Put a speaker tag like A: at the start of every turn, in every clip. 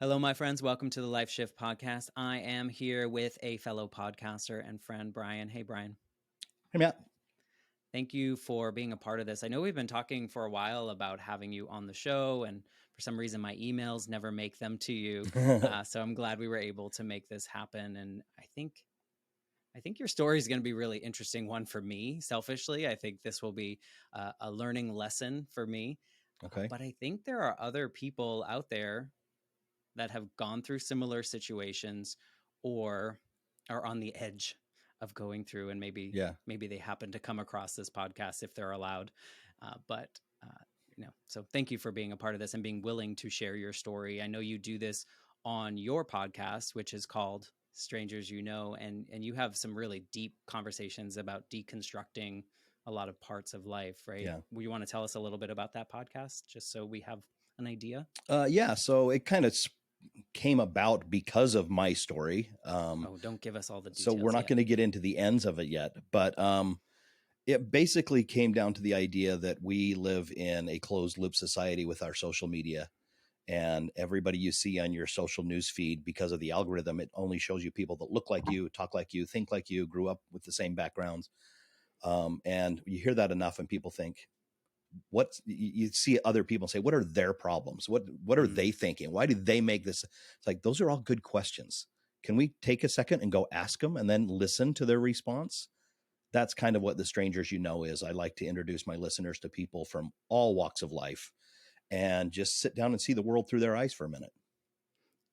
A: Hello, my friends. Welcome to the Life Shift Podcast. I am here with a fellow podcaster and friend, Brian. Hey, Brian.
B: Hey, Matt.
A: Thank you for being a part of this. I know we've been talking for a while about having you on the show, and for some reason, my emails never make them to you. So I'm glad we were able to make this happen. And I think your story is going to be a really interesting one for me. Selfishly, I think this will be a learning lesson for me.
B: Okay.
A: But I think there are other people out there that have gone through similar situations or are on the edge of going through, and maybe they happen to come across this podcast if they're allowed. So thank you for being a part of this and being willing to share your story. I know you do this on your podcast, which is called Strangers You Know, and you have some really deep conversations about deconstructing a lot of parts of life, right?
B: Yeah.
A: You want to tell us a little bit about that podcast, just so we have an idea?
B: So it kind of came about because of my story.
A: Don't give us all the details.
B: So we're not going to get into the ends of it yet, but it basically came down to the idea that we live in a closed loop society with our social media, and everybody you see on your social news feed, because of the algorithm, it only shows you people that look like you, talk like you, think like you, grew up with the same backgrounds. And you hear that enough and people think, what you see other people say, what are their problems? What are they thinking? Why do they make this? It's like, those are all good questions. Can we take a second and go ask them and then listen to their response? That's kind of what the Strangers You Know is. I like to introduce my listeners to people from all walks of life and just sit down and see the world through their eyes for a minute.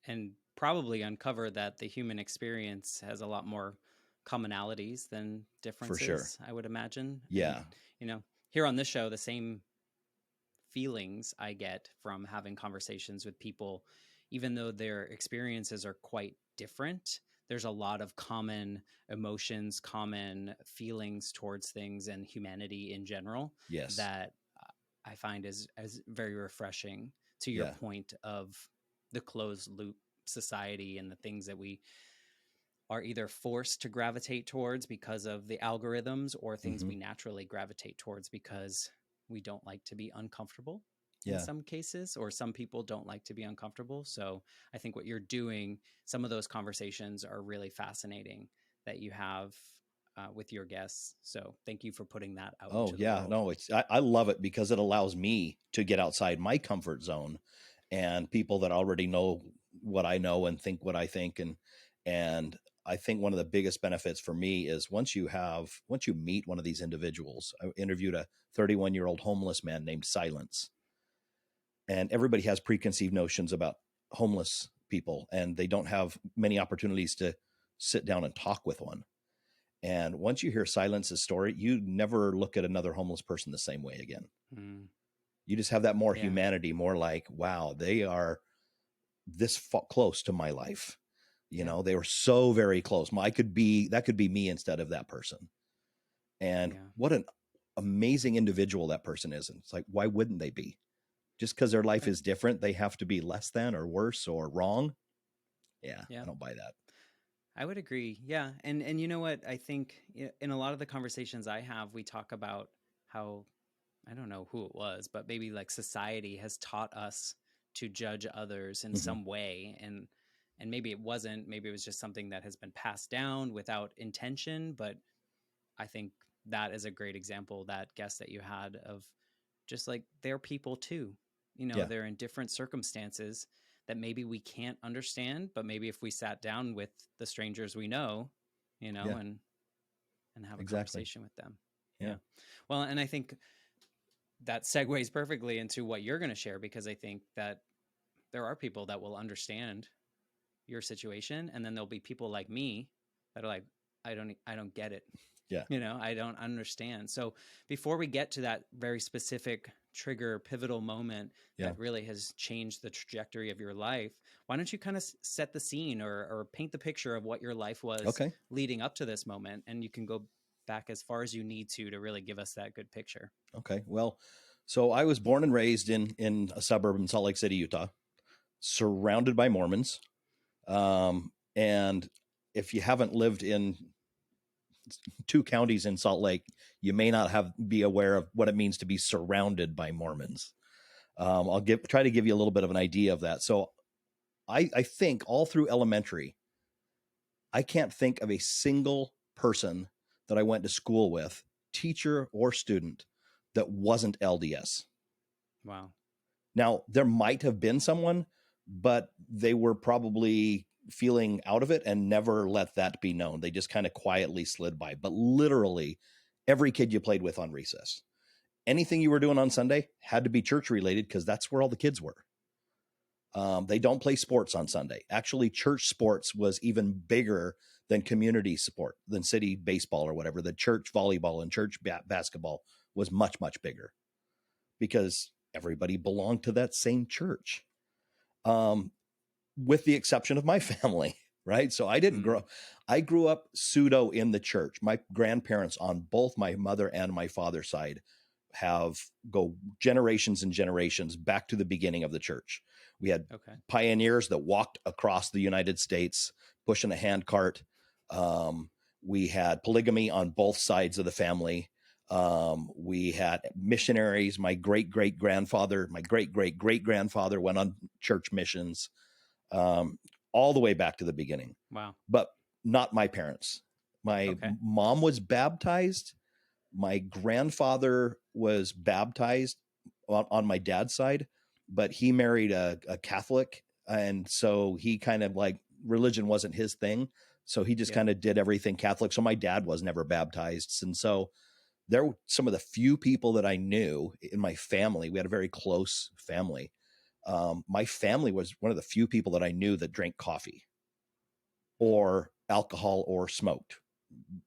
A: And probably uncover that the human experience has a lot more commonalities than differences,
B: For sure.
A: I would imagine.
B: Yeah.
A: And, here on this show, the same feelings I get from having conversations with people, even though their experiences are quite different, there's a lot of common emotions, common feelings towards things and humanity in general.
B: Yes.
A: That I find is very refreshing, to your point of the closed loop society and the things that we are either forced to gravitate towards because of the algorithms, or things we naturally gravitate towards because we don't like to be uncomfortable in some cases, or some people don't like to be uncomfortable. So I think what you're doing, some of those conversations are really fascinating that you have with your guests. So thank you for putting that out.
B: Oh yeah, no, I love it because it allows me to get outside my comfort zone, and people that already know what I know and think what I think. And I think one of the biggest benefits for me is once you meet one of these individuals. I interviewed a 31-year-old homeless man named Silence, and everybody has preconceived notions about homeless people, and they don't have many opportunities to sit down and talk with one. And once you hear Silence's story, you never look at another homeless person the same way again. You just have that more humanity, more like, wow, they are this close to my life. They were so very close. That could be me instead of that person. And what an amazing individual that person is. And it's like, why wouldn't they be? Just because their life is different, they have to be less than or worse or wrong. Yeah. I don't buy that.
A: I would agree. Yeah. And you know what? I think in a lot of the conversations I have, we talk about how, I don't know who it was, but maybe like society has taught us to judge others in some way. And maybe it wasn't, maybe it was just something that has been passed down without intention. But I think that is a great example, that guest that you had, of just like, they're people too. They're in different circumstances that maybe we can't understand, but maybe if we sat down with the strangers we know, and have a conversation with them. Yeah. Well, and I think that segues perfectly into what you're going to share, because I think that there are people that will understand your situation, and then there'll be people like me that are like, I don't get it.
B: Yeah.
A: I don't understand. So before we get to that very specific trigger, pivotal moment that really has changed the trajectory of your life, why don't you kind of set the scene or paint the picture of what your life was leading up to this moment? And you can go back as far as you need to really give us that good picture.
B: Okay. Well, so I was born and raised in a suburb in Salt Lake City, Utah, surrounded by Mormons. And if you haven't lived in 2 counties in Salt Lake, you may not be aware of what it means to be surrounded by Mormons. I'll try to give you a little bit of an idea of that. So I think all through elementary, I can't think of a single person that I went to school with, teacher or student, that wasn't LDS.
A: Wow.
B: Now, there might have been someone, but they were probably feeling out of it and never let that be known. They just kind of quietly slid by. But literally, every kid you played with on recess, anything you were doing on Sunday had to be church related because that's where all the kids were. They don't play sports on Sunday. Actually, church sports was even bigger than community sport, than city baseball or whatever. The church volleyball and church basketball was much, much bigger because everybody belonged to that same church, with the exception of my family, right? So I didn't I grew up pseudo in the church. My grandparents on both my mother and my father's side go generations and generations back to the beginning of the church. We had pioneers that walked across the United States pushing a hand cart. We had polygamy on both sides of the family. We had missionaries. My great-great-grandfather went on church missions, all the way back to the beginning.
A: Wow.
B: But not my parents. My mom was baptized. My grandfather was baptized on my dad's side, but he married a Catholic. And so he kind of like religion wasn't his thing. So he just kind of did everything Catholic. So my dad was never baptized. And so there were some of the few people that I knew in my family. We had a very close family. My family was one of the few people that I knew that drank coffee or alcohol or smoked.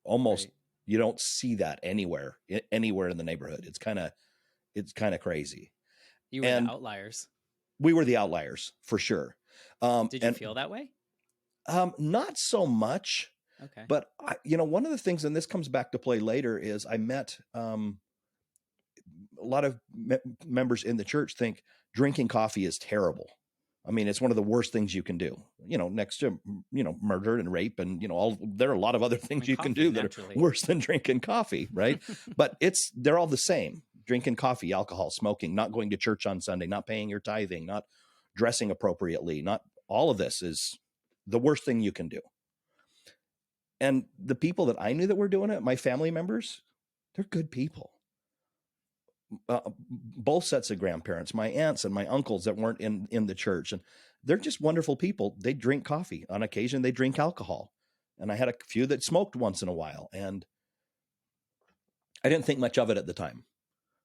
B: Almost you don't see that anywhere in the neighborhood. It's kind of crazy.
A: You were the outliers.
B: We were the outliers for sure.
A: Did you feel that way?
B: Not so much.
A: Okay.
B: But one of the things, and this comes back to play later, is I met a lot of members in the church think drinking coffee is terrible. I mean, it's one of the worst things you can do, next to, murder and rape and, there are a lot of other things you can do that are worse than drinking coffee. Right. But they're all the same: drinking coffee, alcohol, smoking, not going to church on Sunday, not paying your tithing, not dressing appropriately. Not all of this is the worst thing you can do. And the people that I knew that were doing it, my family members, they're good people. Both sets of grandparents, my aunts and my uncles that weren't in the church, and they're just wonderful people. They drink coffee. On occasion, they drink alcohol. And I had a few that smoked once in a while. And I didn't think much of it at the time.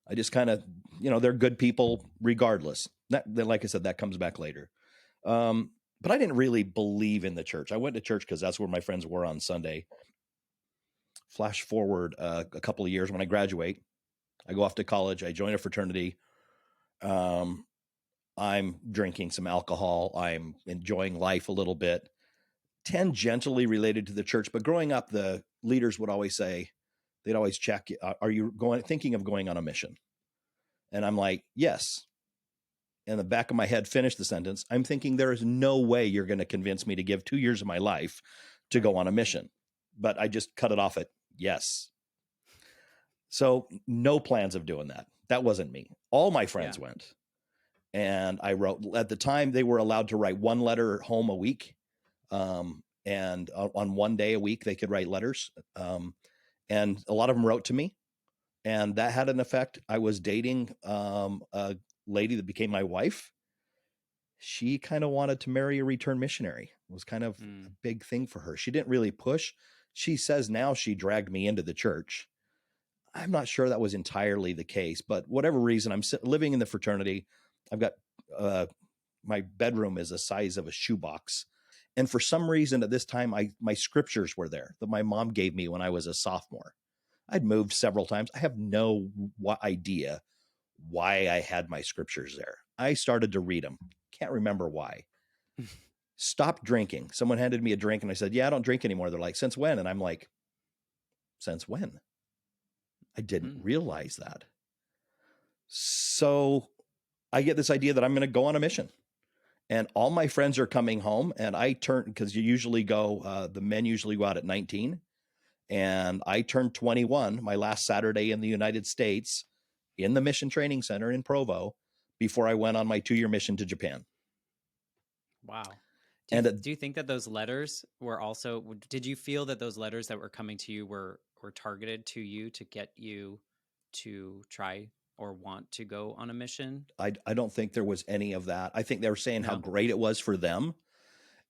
B: I just kind of, they're good people regardless. That, like I said, that comes back later. But I didn't really believe in the church. I went to church because that's where my friends were on Sunday. Flash forward a couple of years when I graduate. I go off to college. I join a fraternity. I'm drinking some alcohol. I'm enjoying life a little bit, tangentially related to the church. But growing up, the leaders would always say, they'd always check, are you thinking of going on a mission? And I'm like, yes. In the back of my head, finish the sentence. I'm thinking there is no way you're going to convince me to give 2 years of my life to go on a mission. But I just cut it off at yes. So no plans of doing that. That wasn't me. All my friends went. And I wrote, at the time they were allowed to write one letter home a week. And on one day a week, they could write letters. And a lot of them wrote to me. And that had an effect. I was dating a lady that became my wife. She kind of wanted to marry a return missionary. It was kind of a big thing for her. She didn't really push. She says now she dragged me into the church. I'm not sure that was entirely the case, but whatever reason, I'm living in the fraternity. I've got my bedroom is the size of a shoebox. And for some reason at this time, my scriptures were there that my mom gave me when I was a sophomore. I'd moved several times. I have no idea why I had my scriptures there. I started to read them. Can't remember why. Stopped drinking. Someone handed me a drink and I said, yeah, I don't drink anymore. They're like, since when? And I'm like, since when? I didn't realize that. So I get this idea that I'm going to go on a mission. And all my friends are coming home. And I turn, because you usually go, the men usually go out at 19. And I turned 21, my last Saturday in the United States, in the Mission Training Center in Provo, before I went on my 2-year mission to Japan.
A: Wow.
B: And
A: Do you think that those letters were also, did you feel that those letters that were coming to you were targeted to you to get you to try or want to go on a mission?
B: I don't think there was any of that. I think they were saying how
A: No?
B: great it was for them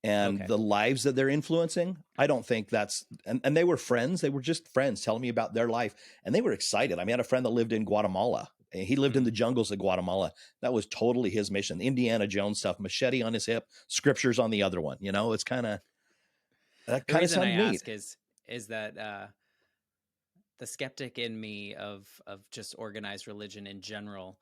B: and
A: Okay.
B: the lives that they're influencing. I don't think that's, and they were friends. They were just friends telling me about their life, and they were excited. I mean, I had a friend that lived in Guatemala. He lived in the jungles of Guatemala. That was totally his mission. Indiana Jones stuff, machete on his hip, scriptures on the other one. You know, it's that
A: The
B: kind of
A: reason I
B: sounded neat.
A: ask is that the skeptic in me of just organized religion in general,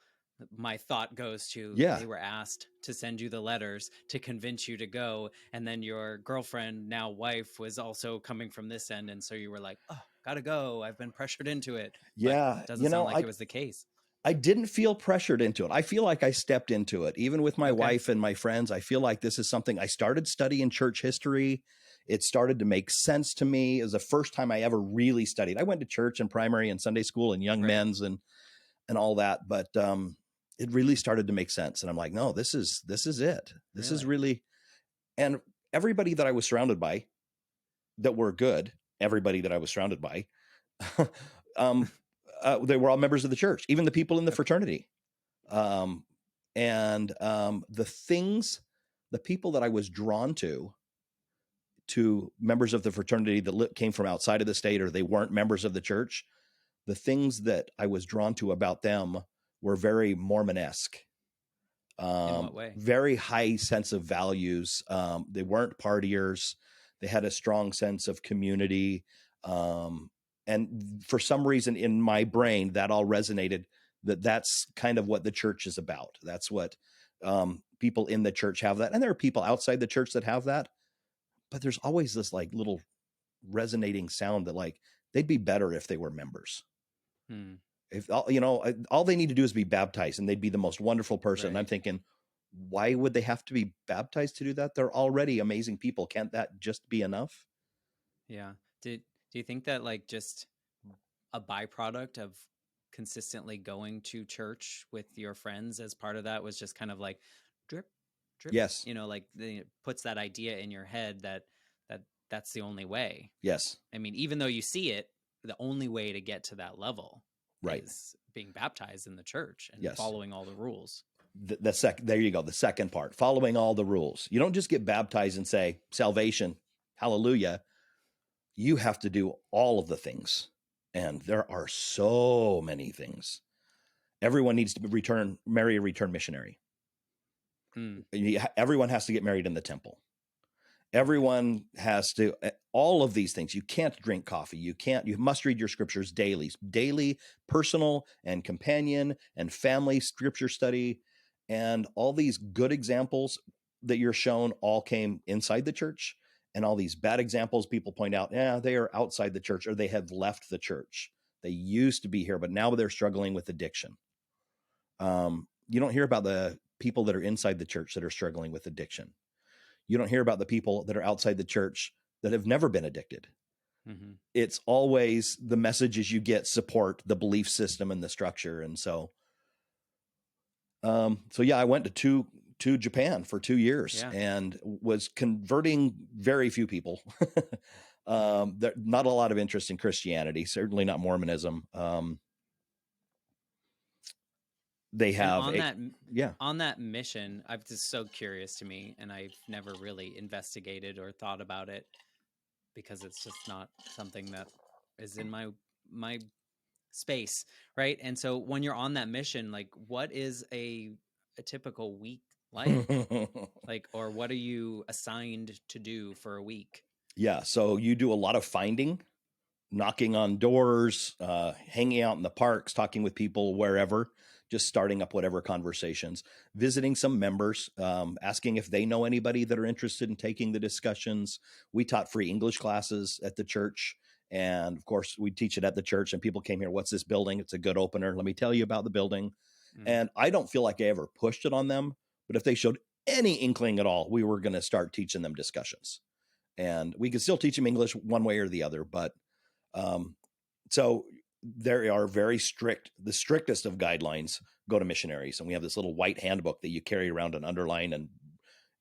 A: my thought goes to,
B: Yeah.
A: they were asked to send you the letters to convince you to go, and then your girlfriend, now wife, was also coming from this end, and so you were like, oh, gotta go, I've been pressured into it. But
B: Yeah.
A: doesn't
B: You
A: sound
B: know,
A: like it was the case.
B: I didn't feel pressured into it. I feel like I stepped into it. Even with my
A: Okay.
B: wife and my friends, I feel like this is something I started studying church history. It started to make sense to me. It was the first time I ever really studied. I went to church and primary and Sunday school and young
A: Right.
B: men's and all that, but it really started to make sense. And I'm like, no, this is it. This is really, and everybody that I was surrounded by that were good, everybody that I was surrounded by, they were all members of the church, even the people in the fraternity. The people that I was drawn to members of the fraternity that came from outside of the state, or they weren't members of the church, the things that I was drawn to about them were very Mormon-esque.
A: In what way?
B: Very high sense of values. They weren't partiers. They had a strong sense of community. And for some reason in my brain, that all resonated, that's kind of what the church is about. That's what people in the church have that. And there are people outside the church that have that, but there's always this like little resonating sound that like, they'd be better if they were members. If all they need to do is be baptized and they'd be the most wonderful person. And I'm thinking, why would they have to be baptized to do that? They're already amazing people. Can't that just be enough?
A: Yeah. Do you think that like just a byproduct of consistently going to church with your friends as part of that was just kind of like drip, drip?
B: Yes.
A: Like it puts that idea in your head that's the only way.
B: Yes.
A: I mean, even though you see it, the only way to get to that level is being baptized in the church and following all the rules.
B: There you go. The second part, following all the rules. You don't just get baptized and say salvation, hallelujah. You have to do all of the things. And there are so many things. Everyone needs to marry a return missionary. Everyone has to get married in the temple. Everyone has to, all of these things. You can't drink coffee. You must read your scriptures daily, personal and companion and family scripture study. And all these good examples that you're shown all came inside the church. And all these bad examples people point out, they are outside the church, or they have left the church. They used to be here, but now they're struggling with addiction. You don't hear about the people that are inside the church that are struggling with addiction. You don't hear about the people that are outside the church that have never been addicted. It's always the messages you get support the belief system and the structure. And so I went to Japan for 2 years and was converting very few people. There, not a lot of interest in Christianity, certainly not Mormonism. They have
A: on that mission. I'm just so curious to me, and I've never really investigated or thought about it because it's just not something that is in my space, right? And so when you're on that mission, like, what is a typical week like? Like, or what are you assigned to do for a week?
B: Yeah, so you do a lot of finding, knocking on doors, hanging out in the parks, talking with people wherever, just starting up whatever conversations, visiting some members, asking if they know anybody that are interested in taking the discussions. We taught free English classes at the church. And of course, we teach it at the church, and people came here. What's this building? It's a good opener. Let me tell you about the building. And I don't feel like I ever pushed it on them, but if they showed any inkling at all, we were going to start teaching them discussions. And we could still teach them English one way or the other, but so there are very strict, the strictest of guidelines go to missionaries. And we have this little white handbook that you carry around and underline and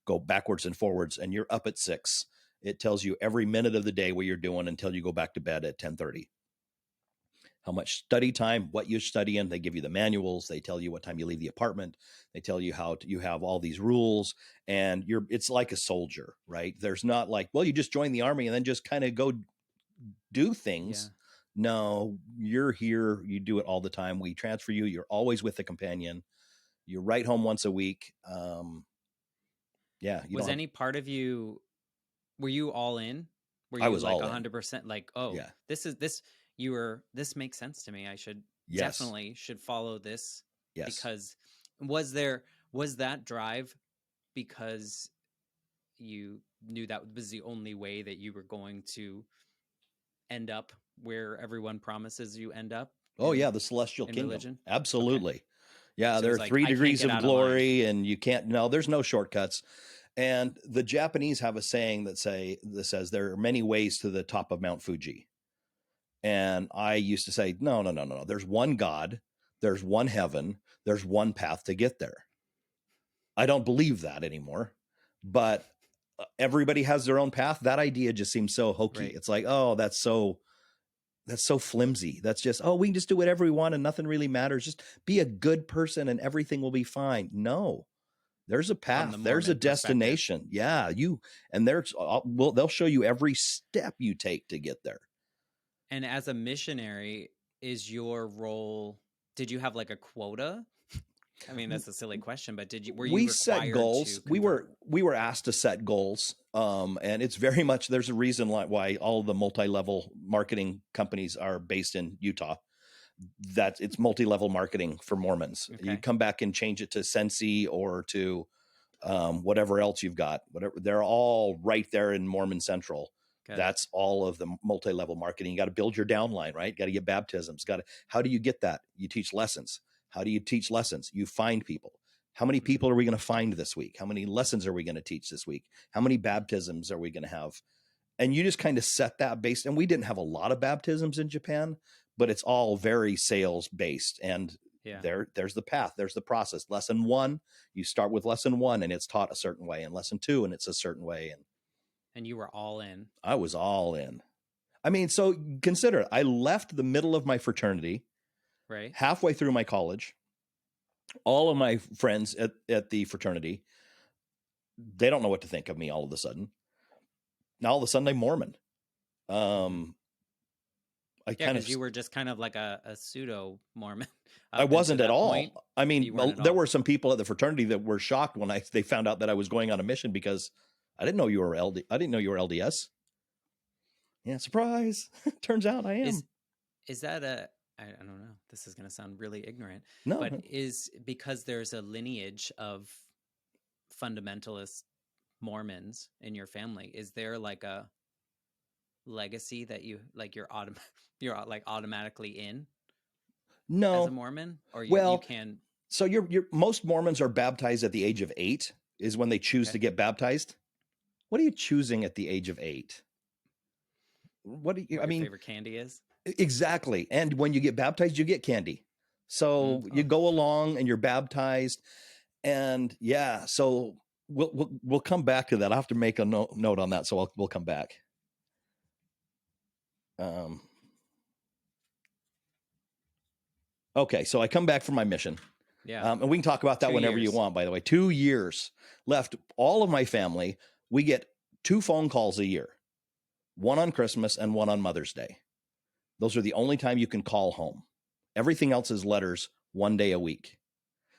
B: go backwards and forwards, and you're up at 6. It tells you every minute of the day what you're doing until you go back to bed at 10:30. How much study time, what you're studying. They give you the manuals. They tell you what time you leave the apartment. They tell you you have all these rules, and it's like a soldier, right? There's not like, well, you just join the army and then just kind of go do things. Yeah. No, you're here. You do it all the time. We transfer you. You're always with the companion. You write home once a week. Yeah.
A: Was any part of you, were you all in? Were
B: I
A: you
B: was
A: like
B: all
A: 100% like, oh,
B: yeah.
A: this makes sense to me. I should definitely should follow this.
B: Yes.
A: Because was that drive because you knew that was the only way that you were going to end up where everyone promises you end up?
B: Oh yeah, the celestial kingdom. Religion? Absolutely. Okay. Yeah, so there are like, 3 degrees of glory, and you can't. No, there's no shortcuts. And the Japanese have a saying that says there are many ways to the top of Mount Fuji. And I used to say, no. There's one God, there's one heaven, there's one path to get there. I don't believe that anymore, but everybody has their own path. That idea just seems so hokey. Right. It's like, oh, that's so flimsy. That's just, oh, we can just do whatever we want and nothing really matters. Just be a good person and everything will be fine. No, there's a path. There's a destination. Yeah. They'll show you every step you take to get there.
A: And as a missionary, is your role, did you have like a quota? I mean, that's a silly question, but were you required
B: set goals? We were asked to set goals. And it's very much, there's a reason why all of the multi-level marketing companies are based in Utah. That it's multi-level marketing for Mormons. Okay. You come back and change it to Sensi or to whatever else you've got. Whatever, they're all right there in Mormon Central. That's all of the multi-level marketing. You got to build your downline, right? Got to get baptisms. How do you get that? You teach lessons. How do you teach lessons? You find people. How many people are we going to find this week? How many lessons are we going to teach this week? How many baptisms are we going to have? And you just kind of set that based. And we didn't have a lot of baptisms in Japan, but it's all very sales based. And there's the path. There's the process. Lesson 1, you start with lesson 1 and it's taught a certain way, and lesson 2 and it's a certain way.
A: And you were all in.
B: I was all in. I mean, so consider it. I left the middle of my fraternity,
A: right,
B: halfway through my college. All of my friends at the fraternity, they don't know what to think of me all of a sudden. Now all of a sudden I'm Mormon.
A: You were just kind of like a pseudo Mormon.
B: I wasn't at all. Point, I mean, there were some people at the fraternity that were shocked when they found out that I was going on a mission, because I didn't know you were I didn't know you were LDS. Yeah, surprise. Turns out I am.
A: Is that I don't know. This is going to sound really ignorant. No. But is because there's a lineage of fundamentalist Mormons in your family, is there like a legacy that you like you're like automatically in?
B: No.
A: As a Mormon? Or you can.
B: So most Mormons are baptized at the age of 8 is when they choose to get baptized. What are you choosing at the age of 8? What your
A: favorite candy is?
B: Exactly. And when you get baptized, you get candy. So you go along and you're baptized. And so we'll come back to that. I'll have to make a note on that. So we'll come back. Okay. So I come back from my mission.
A: Yeah.
B: And we can talk about that whenever you want, by the way. 2 years left. All of my family, we get 2 phone calls a year, one on Christmas and one on Mother's Day. Those are the only time you can call home. Everything else is letters 1 day a week.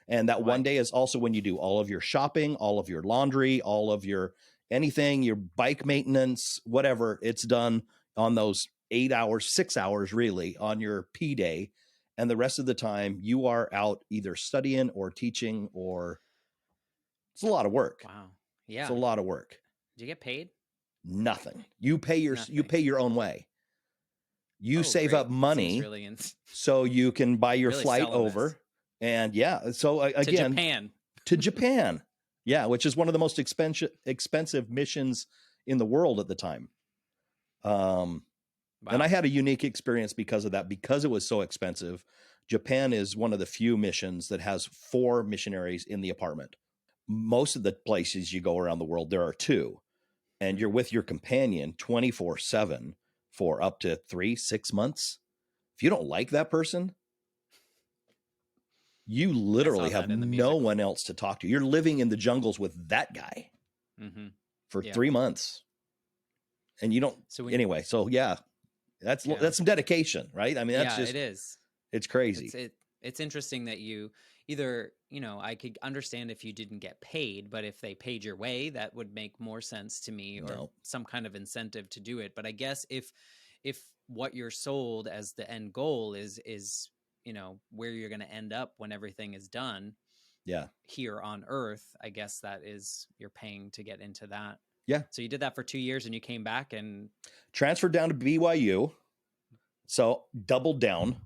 B: And that 1 day is also when you do all of your shopping, all of your laundry, all of your anything, your bike maintenance, whatever. It's done on those 8 hours, 6 hours really on your P day. And the rest of the time you are out either studying or teaching, or it's a lot of work.
A: Wow. Yeah.
B: It's a lot of work.
A: Do you get paid?
B: Nothing. You pay your own way. You save up money so you can buy your flight over. And so again, to Japan. Yeah. Which is one of the most expensive missions in the world at the time. And I had a unique experience because of that, because it was so expensive. Japan is one of the few missions that has 4 missionaries in the apartment. most of the places you go around the world, there are two, and you're with your companion 24/7 for up to 3-6 months. If you don't like that person, you
A: I saw
B: literally have
A: that in the
B: no
A: musical.
B: one else to talk to. You're living in the jungles with that guy for
A: Yeah.
B: 3 months, and you don't.
A: So
B: Anyway, so yeah, that's some dedication, right? I mean, that's
A: yeah,
B: just,
A: it is.
B: it's crazy.
A: It's interesting that you either, I could understand if you didn't get paid, but if they paid your way, that would make more sense to me, or
B: No.
A: some kind of incentive to do it. But I guess if what you're sold as the end goal is where you're going to end up when everything is done,
B: Yeah.
A: here on earth, I guess that is, you're paying to get into that.
B: Yeah.
A: So you did that for 2 years and you came back and
B: transferred down to BYU. So doubled down.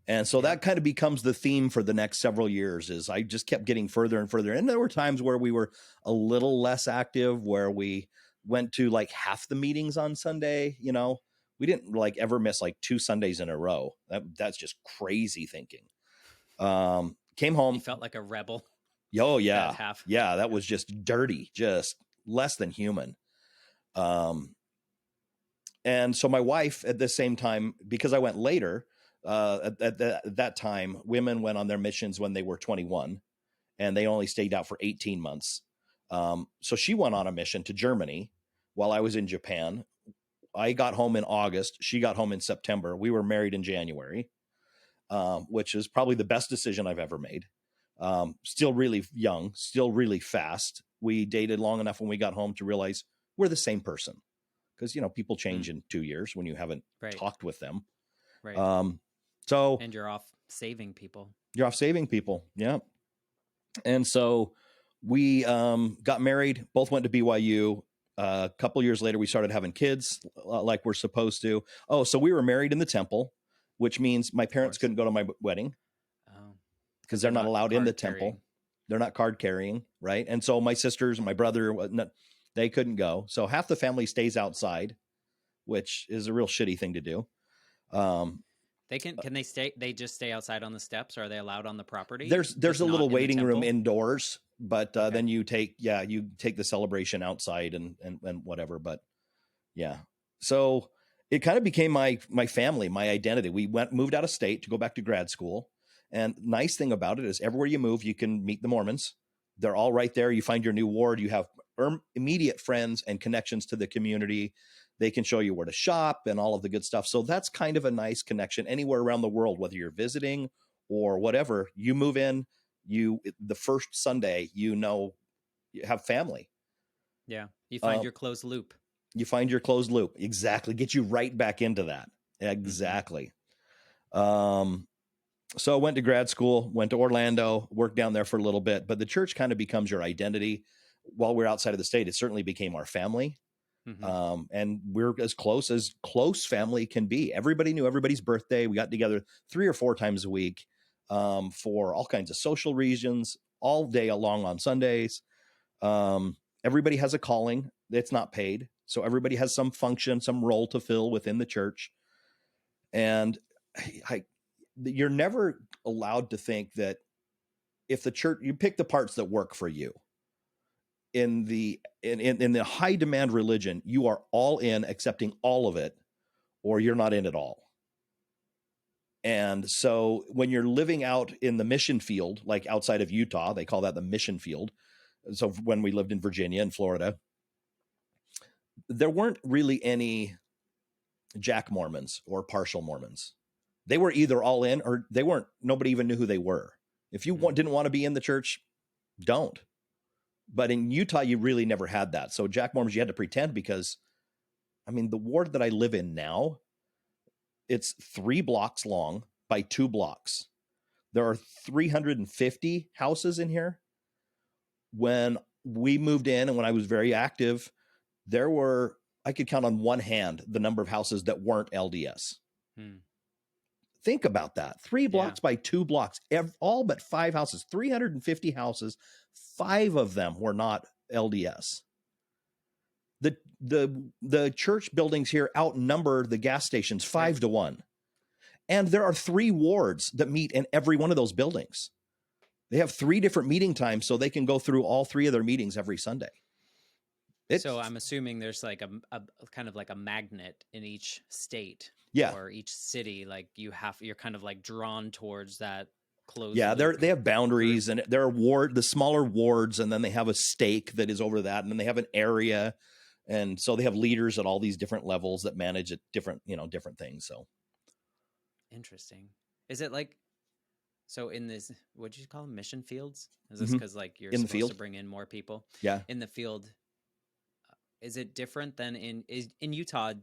B: And so that kind of becomes the theme for the next several years, is I just kept getting further and further. And there were times where we were a little less active, where we went to like half the meetings on Sunday. We didn't like ever miss like 2 Sundays in a row. That's just crazy thinking. Came home.
A: You felt like a rebel.
B: Oh yeah.
A: That half.
B: Yeah. That was just dirty, just less than human. And so my wife at the same time, because I went later, at that time, women went on their missions when they were 21, and they only stayed out for 18 months. So she went on a mission to Germany while I was in Japan. I got home in August. She got home in September. We were married in January, which is probably the best decision I've ever made. Still really young, still really fast. We dated long enough when we got home to realize we're the same person. Because, people change in 2 years when you haven't talked with them.
A: Right. And you're off saving people.
B: You're off saving people. Yeah. And so we got married, both went to BYU. A couple years later, we started having kids like we're supposed to. Oh, so we were married in the temple, which means my parents couldn't go to my wedding because they're not allowed in the temple. They're not card carrying. Right. And so my sisters and my brother, they couldn't go. So half the family stays outside, which is a real shitty thing to do.
A: Can they stay? They just stay outside on the steps? Or are they allowed on the property?
B: There's a little waiting room indoors, but then you take the celebration outside and whatever. But yeah, so it kind of became my family, my identity. We moved out of state to go back to grad school. And nice thing about it is everywhere you move, you can meet the Mormons. They're all right there. You find your new ward. You have immediate friends and connections to the community. They can show you where to shop and all of the good stuff. So that's kind of a nice connection anywhere around the world, whether you're visiting or whatever. You move in, the first Sunday, you have family.
A: Yeah. You find your closed loop.
B: You find your closed loop. Exactly. Get you right back into that. Exactly. So I went to grad school, went to Orlando, worked down there for a little bit, but the church kind of becomes your identity. While we're outside of the state, it certainly became our family. And we're as close family can be. Everybody knew everybody's birthday. We got together 3 or 4 times a week for all kinds of social reasons, all day long on Sundays. Everybody has a calling that's not paid. So everybody has some function, some role to fill within the church. And you're never allowed to think that if the church, you pick the parts that work for you. In the high demand religion, you are all in, accepting all of it, or you're not in at all. And so when you're living out in the mission field, like outside of Utah, they call that the mission field. So when we lived in Virginia and Florida, there weren't really any Jack Mormons or partial Mormons. They were either all in or they weren't. Nobody even knew who they were. If you didn't want to be in the church, don't. But in Utah, you really never had that. So Jack Mormons, you had to pretend because, the ward that I live in now, it's 3 blocks long by 2 blocks. There are 350 houses in here. When we moved in and when I was very active, I could count on one hand the number of houses that weren't LDS. Think about that. 3 blocks by 2 blocks, all but 5 houses, 350 houses. 5 of them were not LDS. The church buildings here outnumber the gas stations 5 to 1. And there are 3 wards that meet in every one of those buildings. They have 3 different meeting times, so they can go through all 3 of their meetings every Sunday.
A: So I'm assuming there's like a kind of like a magnet in each state or each city. Like you're kind of like drawn towards that closed loop
B: they have boundaries
A: group.
B: and there are the smaller wards, and then they have a stake that is over that, and then they have an area, and so they have leaders at all these different levels that manage at different things. So
A: Interesting. Is it like, so in this, what did you call them, mission fields? Is this because like you're
B: in the
A: supposed
B: field,
A: to bring in more people?
B: yeah.
A: In the field, is it different than in Utah?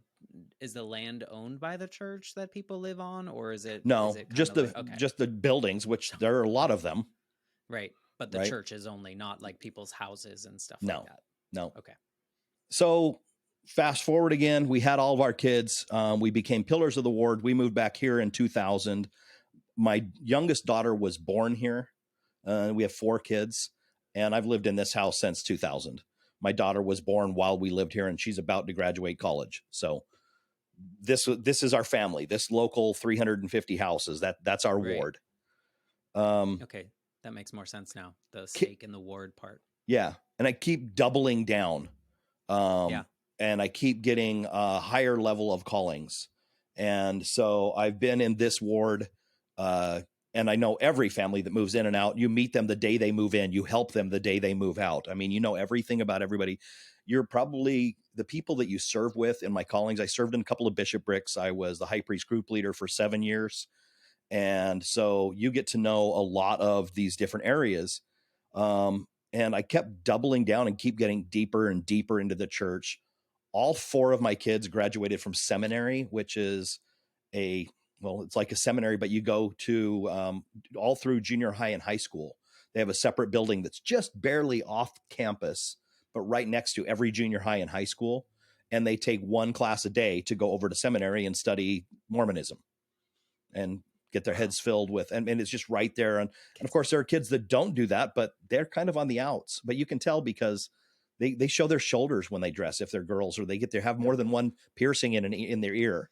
A: Is the land owned by the church that people live on, or is it
B: No,
A: kind
B: just
A: of
B: the
A: like, okay,
B: just the buildings, which there are a lot of them.
A: right? But the
B: Right.
A: church is only, not like people's houses and stuff
B: No,
A: like that.
B: no.
A: Okay.
B: So fast forward again, we had all of our kids. We became pillars of the ward. We moved back here in 2000. My youngest daughter was born here. We have 4 kids, and I've lived in this house since 2000. My daughter was born while we lived here, and she's about to graduate college. So this is our family. This local 350 houses. That's our
A: Right.
B: ward.
A: Okay, that makes more sense now. The stake in the ward part.
B: Yeah, and I keep doubling down. And I keep getting a higher level of callings. And so I've been in this ward, and I know every family that moves in and out. You meet them the day they move in. You help them the day they move out. I mean, you know everything about everybody. You're probably the people that you serve with in my callings. I served in a couple of bishoprics. I was the high priest group leader for 7 years. And so you get to know a lot of these different areas. And I kept doubling down and keep getting deeper and deeper into the church. All 4 of my kids graduated from seminary, which is it's like a seminary, but you go to all through junior high and high school. They have a separate building that's just barely off campus, but right next to every junior high and high school. And they take 1 class a day to go over to seminary and study Mormonism and get their heads filled with, and it's just right there. And of course, there are kids that don't do that, but they're kind of on the outs. But you can tell because they show their shoulders when they dress, if they're girls, or they have more than 1 piercing in their ear,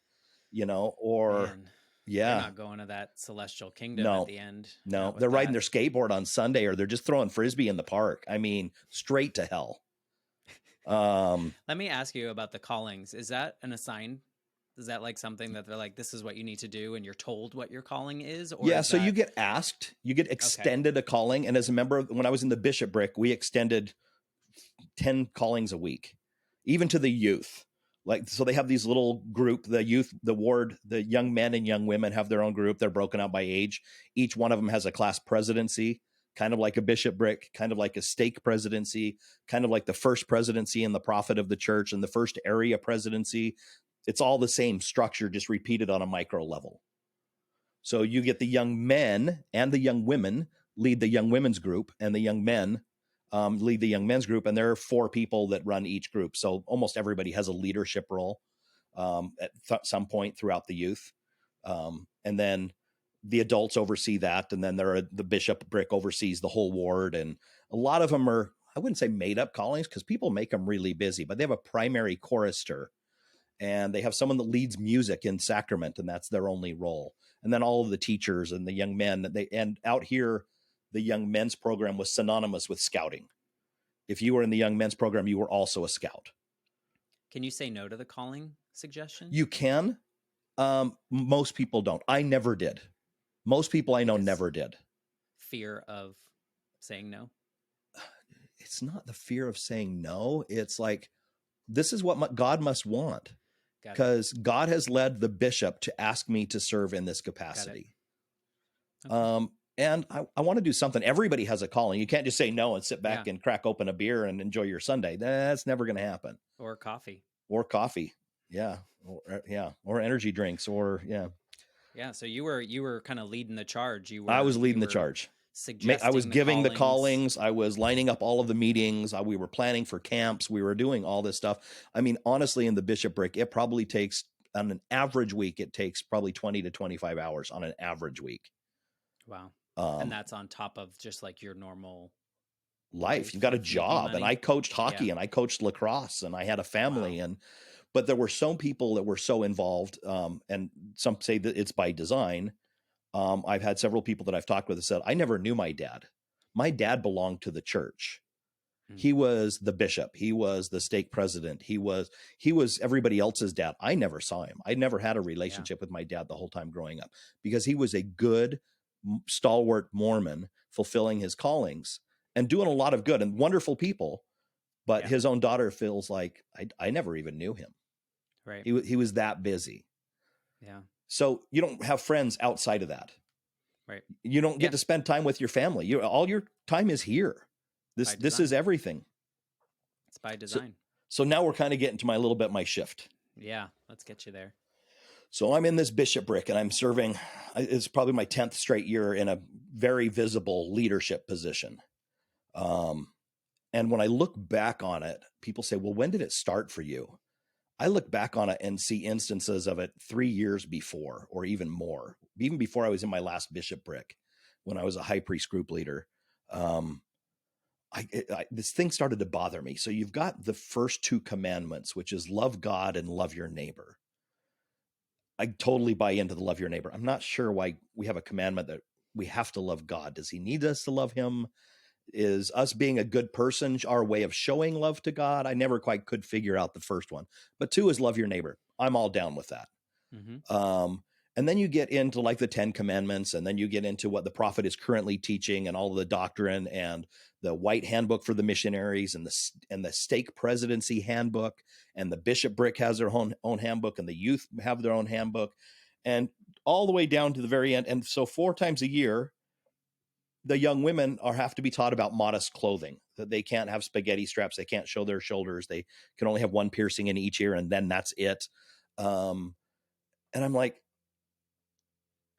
B: or
A: Man, they're not going to that celestial kingdom at the end.
B: No, they're riding their skateboard on Sunday, or they're just throwing frisbee in the park. I mean, straight to hell.
A: Let me ask you about the callings. Is that an assigned? Is that like something that they're like, this is what you need to do, and you're told what your calling is? Or
B: so you get asked, you get extended a calling. And as a member, when I was in the bishopric, we extended 10 callings a week, even to the youth. Like, so they have these little group, the youth, the ward, the young men and young women have their own group. They're broken out by age. Each one of them has a class presidency, kind of like a bishopric, kind of like a stake presidency, kind of like the first presidency and the prophet of the church and the first area presidency. It's all the same structure, just repeated on a micro level. So you get the young men and the young women lead the young women's group, and the young men lead the young men's group. And there are 4 people that run each group. So almost everybody has a leadership role at some point throughout the youth. And then the adults oversee that. And then the bishopric oversees the whole ward. And a lot of them are, I wouldn't say made up callings, because people make them really busy, but they have a primary chorister. And they have someone that leads music in sacrament, and that's their only role. And then all of the teachers and the young men, and out here, the young men's program was synonymous with scouting. If you were in the young men's program, you were also a scout.
A: Can you say no to the calling suggestion?
B: You can. Most people don't. I never did. Most people I know never did.
A: Fear of saying no?
B: It's not the fear of saying no. It's like, this is what God must want. Because God has led the bishop to ask me to serve in this capacity. Okay. And I want to do something. Everybody has a calling. You can't just say no and sit back and crack open a beer and enjoy your Sunday. That's never going to happen.
A: Or coffee.
B: Yeah. Or energy drinks
A: Yeah. So you were kind of leading the charge.
B: I was leading the charge. I was giving the callings. I was lining up all of the meetings. We were planning for camps. We were doing all this stuff. I mean, honestly, in the bishopric, it probably takes, on an average week, it takes probably 20 to 25 hours on an average week.
A: Wow. And that's on top of just like your normal
B: life. You've got a job. And I coached hockey and I coached lacrosse, and I had a family. Wow. But there were some people that were so involved, and some say that it's by design. I've had several people that I've talked with that said, I never knew my dad. My dad belonged to the church.
A: Mm.
B: He was the bishop. He was the stake president. He was everybody else's dad. I never saw him. I never had a relationship with my dad the whole time growing up, because he was a good, stalwart Mormon, fulfilling his callings and doing a lot of good and wonderful people. But his own daughter feels like I never even knew him.
A: Right.
B: He was that busy.
A: Yeah.
B: So you don't have friends outside of that.
A: Right.
B: You don't get to spend time with your family. All your time is here. This is everything.
A: It's by design.
B: So now we're kind of getting to my shift.
A: Yeah, let's get you there.
B: So I'm in this bishopric and I'm serving. It's probably my 10th straight year in a very visible leadership position. And when I look back on it, people say, well, when did it start for you? I look back on it and see instances of it 3 years before, or even more, even before I was in my last bishopric, when I was a high priest group leader. This thing started to bother me. So you've got the first 2 commandments, which is love God and love your neighbor. I totally buy into the love your neighbor. I'm not sure why we have a commandment that we have to love God. Does he need us to love him? Is us being a good person our way of showing love to God? I never quite could figure out the first one. But 2 is love your neighbor. I'm all down with that. Mm-hmm. And then you get into like the 10 commandments, and then you get into what the prophet is currently teaching and all of the doctrine, and the white handbook for the missionaries, and the stake presidency handbook, and the bishopric has their own handbook, and the youth have their own handbook, and all the way down to the very end. And so 4 times a year, the young women have to be taught about modest clothing, that they can't have spaghetti straps. They can't show their shoulders. They can only have 1 piercing in each ear, and then that's it. And I'm like,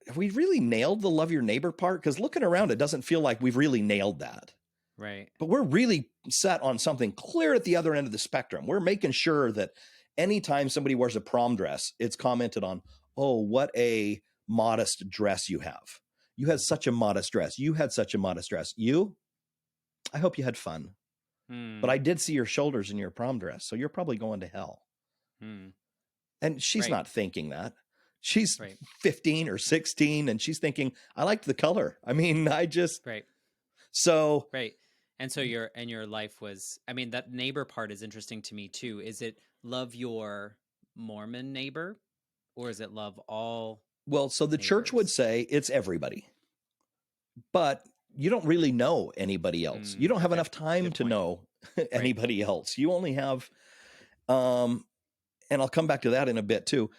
B: have we really nailed the love your neighbor part? Because looking around, it doesn't feel like we've really nailed that.
A: Right.
B: But we're really set on something clear at the other end of the spectrum. We're making sure that anytime somebody wears a prom dress, it's commented on, oh, what a modest dress you have. You had such a modest dress. You had such a modest dress. I hope you had fun. But I did see your shoulders in your prom dress, so you're probably going to hell. And she's not thinking that. She's 15 or 16, and she's thinking, I liked the color. I mean, So
A: and so your life was, I mean, that neighbor part is interesting to me too. Is it love your Mormon neighbor, or is it love all?
B: Well, so the church would say it's everybody, but you don't really know anybody else. You don't have enough time to know anybody else. You only have, and I'll come back to that in a bit too.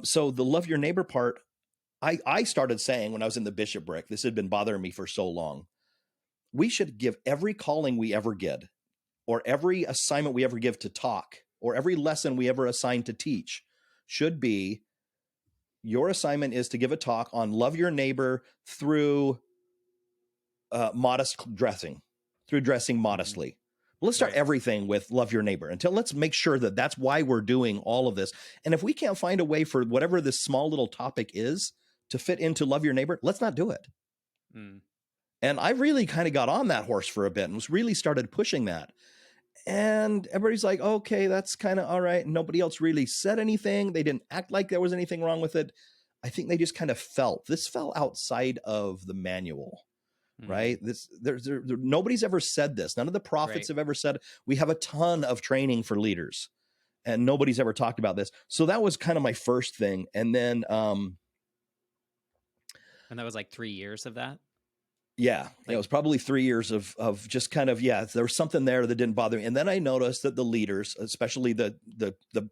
B: So the love your neighbor part, I started saying when I was in the bishopric, this had been bothering me for so long, we should give every calling we ever get, or every assignment we ever give to talk, or every lesson we ever assign to teach, should be, your assignment is to give a talk on love your neighbor through modest dressing, through dressing modestly. Let's start everything with love your neighbor. Let's make sure that that's why we're doing all of this. And if we can't find a way for whatever this small little topic is to fit into love your neighbor, let's not do it. And I really kind of got on that horse for a bit and was really started pushing that. And everybody's like, okay, that's kind of all right. Nobody else really said anything. They didn't act like there was anything wrong with it. I think they just kind of this fell outside of the manual. Right. Nobody's ever said this. None of the prophets have ever said. We have a ton of training for leaders, and nobody's ever talked about this. So that was kind of my first thing. And then, and
A: that was like 3 years of that.
B: Yeah, it was probably 3 years of just kind of, there was something there that didn't bother me. And then I noticed that the leaders, especially the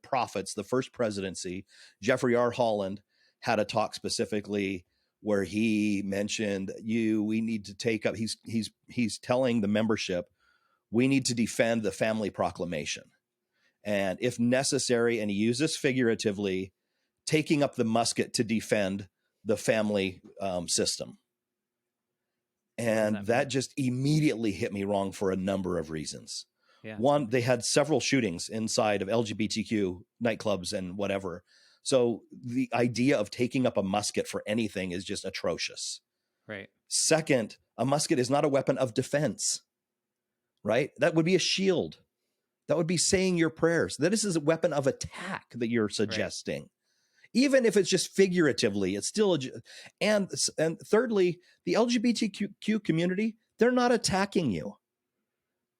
B: prophets, the first presidency, Jeffrey R. Holland had a talk specifically where he mentioned we need to take up, he's telling the membership, we need to defend the family proclamation. And if necessary, and he used this figuratively, taking up the musket to defend the family system. And that just immediately hit me wrong for a number of reasons. One, they had several shootings inside of LGBTQ nightclubs and whatever. So the idea of taking up a musket for anything is just atrocious.
A: Right.
B: Second, a musket is not a weapon of defense, right? That would be a shield. That would be saying your prayers. This is a weapon of attack that you're suggesting. Right. Even if it's just figuratively, it's still, and thirdly, the LGBTQ community, they're not attacking you.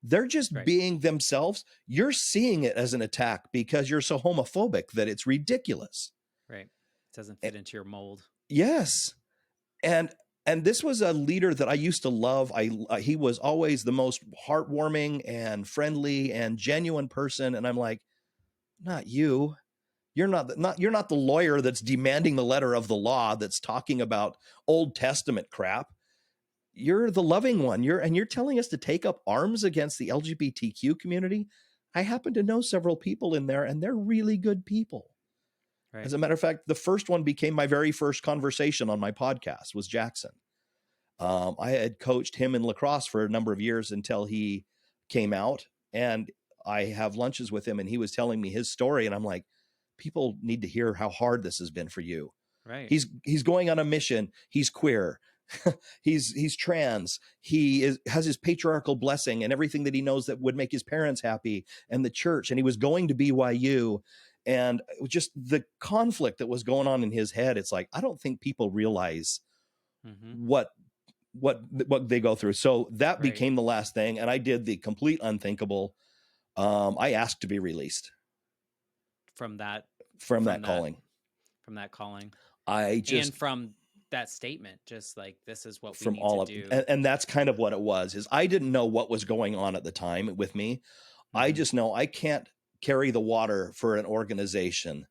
B: They're just
A: Right.
B: being themselves. You're seeing it as an attack because you're so homophobic that it's ridiculous.
A: Right. It doesn't fit into your mold.
B: Yes. And this was a leader that I used to love. He was always the most heartwarming and friendly and genuine person. And I'm like, not you. You're not the lawyer that's demanding the letter of the law that's talking about Old Testament crap. You're the loving one. You're telling us to take up arms against the LGBTQ community. I happen to know several people in there, and they're really good people.
A: Right.
B: As a matter of fact, the first one became my very first conversation on my podcast was Jackson. I had coached him in lacrosse for a number of years until he came out, and I have lunches with him, and he was telling me his story, and I'm like, people need to hear how hard this has been for you.
A: Right.
B: He's going on a mission. He's queer. he's trans. He has his patriarchal blessing and everything that he knows that would make his parents happy and the church. And he was going to BYU, and just the conflict that was going on in his head. It's like, I don't think people realize what they go through. So that
A: Right.
B: became the last thing. And I did the complete unthinkable. I asked to be released
A: from that
B: calling.
A: From that calling.
B: And
A: from that statement, just like, this is what we
B: from
A: need
B: all
A: to
B: of
A: do.
B: and that's kind of what it was. Is I didn't know what was going on at the time with me. I just know I can't carry the water for an organization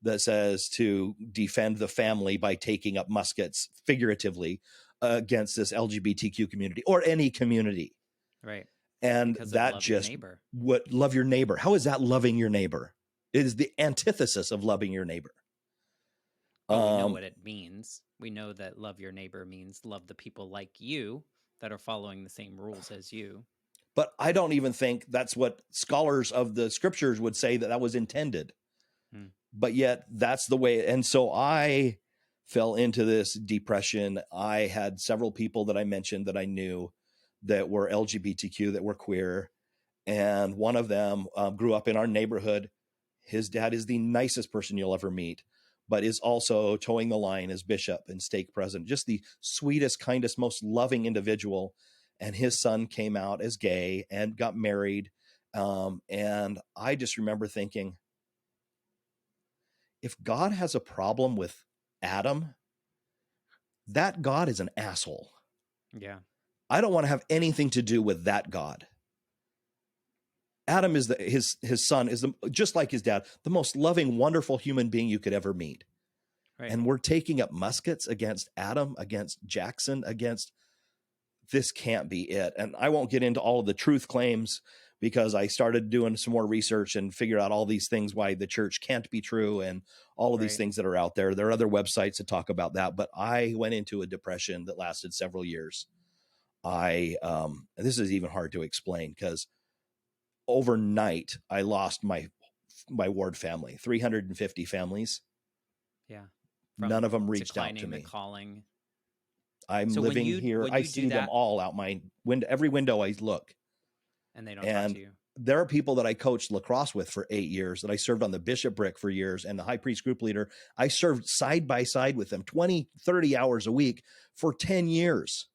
B: that says to defend the family by taking up muskets, figuratively, against this LGBTQ community or any community.
A: Right.
B: And
A: Because
B: that just love your neighbor. How is that loving your neighbor? It is the antithesis of loving your neighbor.
A: But we know what it means. We know that love your neighbor means love the people like you that are following the same rules as you.
B: But I don't even think that's what scholars of the scriptures would say that was intended. But yet that's the way. And so I fell into this depression. I had several people that I mentioned that I knew that were LGBTQ, that were queer. And one of them grew up in our neighborhood. His dad is the nicest person you'll ever meet, but is also towing the line as bishop and stake president, just the sweetest, kindest, most loving individual. And his son came out as gay and got married. And I just remember thinking, if God has a problem with Adam, that God is an asshole.
A: Yeah.
B: I don't want to have anything to do with that God. Adam is his son is just like his dad, the most loving, wonderful human being you could ever meet. Right. And we're taking up muskets against Adam, against Jackson, against this can't be it. And I won't get into all of the truth claims because I started doing some more research and figured out all these things why the church can't be true and all of these things that are out there. There are other websites that talk about that, but I went into a depression that lasted several years. This is even hard to explain because overnight I lost my ward family, 350 families.
A: Yeah.
B: None of them reached out to me.
A: The calling.
B: I'm living here. I see them all out my window. Every window I look.
A: And they don't talk to you.
B: There are people that I coached lacrosse with for 8 years, that I served on the bishopric for years, and the high priest group leader. I served side by side with them 20, 30 hours a week for 10 years.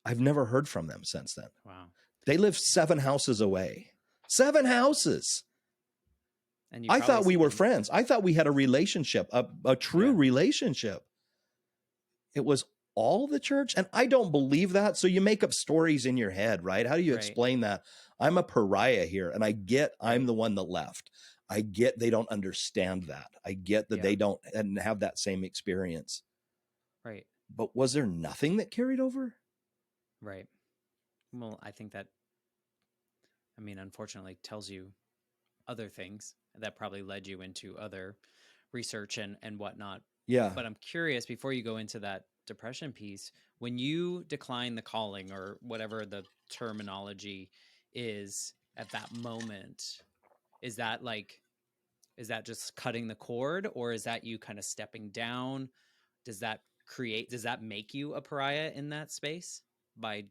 B: I've never heard from them since then.
A: Wow.
B: They live 7 houses away. 7 houses. And I thought we were friends. I thought we had a relationship, a true relationship. It was all the church. And I don't believe that. So you make up stories in your head, right? How do you explain that? I'm a pariah here, and I get I'm the one that left. I get they don't understand that. I get that they don't have that same experience.
A: Right.
B: But was there nothing that carried over?
A: Right. Well, I think that, unfortunately, tells you other things that probably led you into other research and whatnot.
B: Yeah.
A: But I'm curious, before you go into that depression piece, when you decline the calling or whatever the terminology is at that moment, is that just cutting the cord, or is that you kind of stepping down? Does that make you a pariah in that space by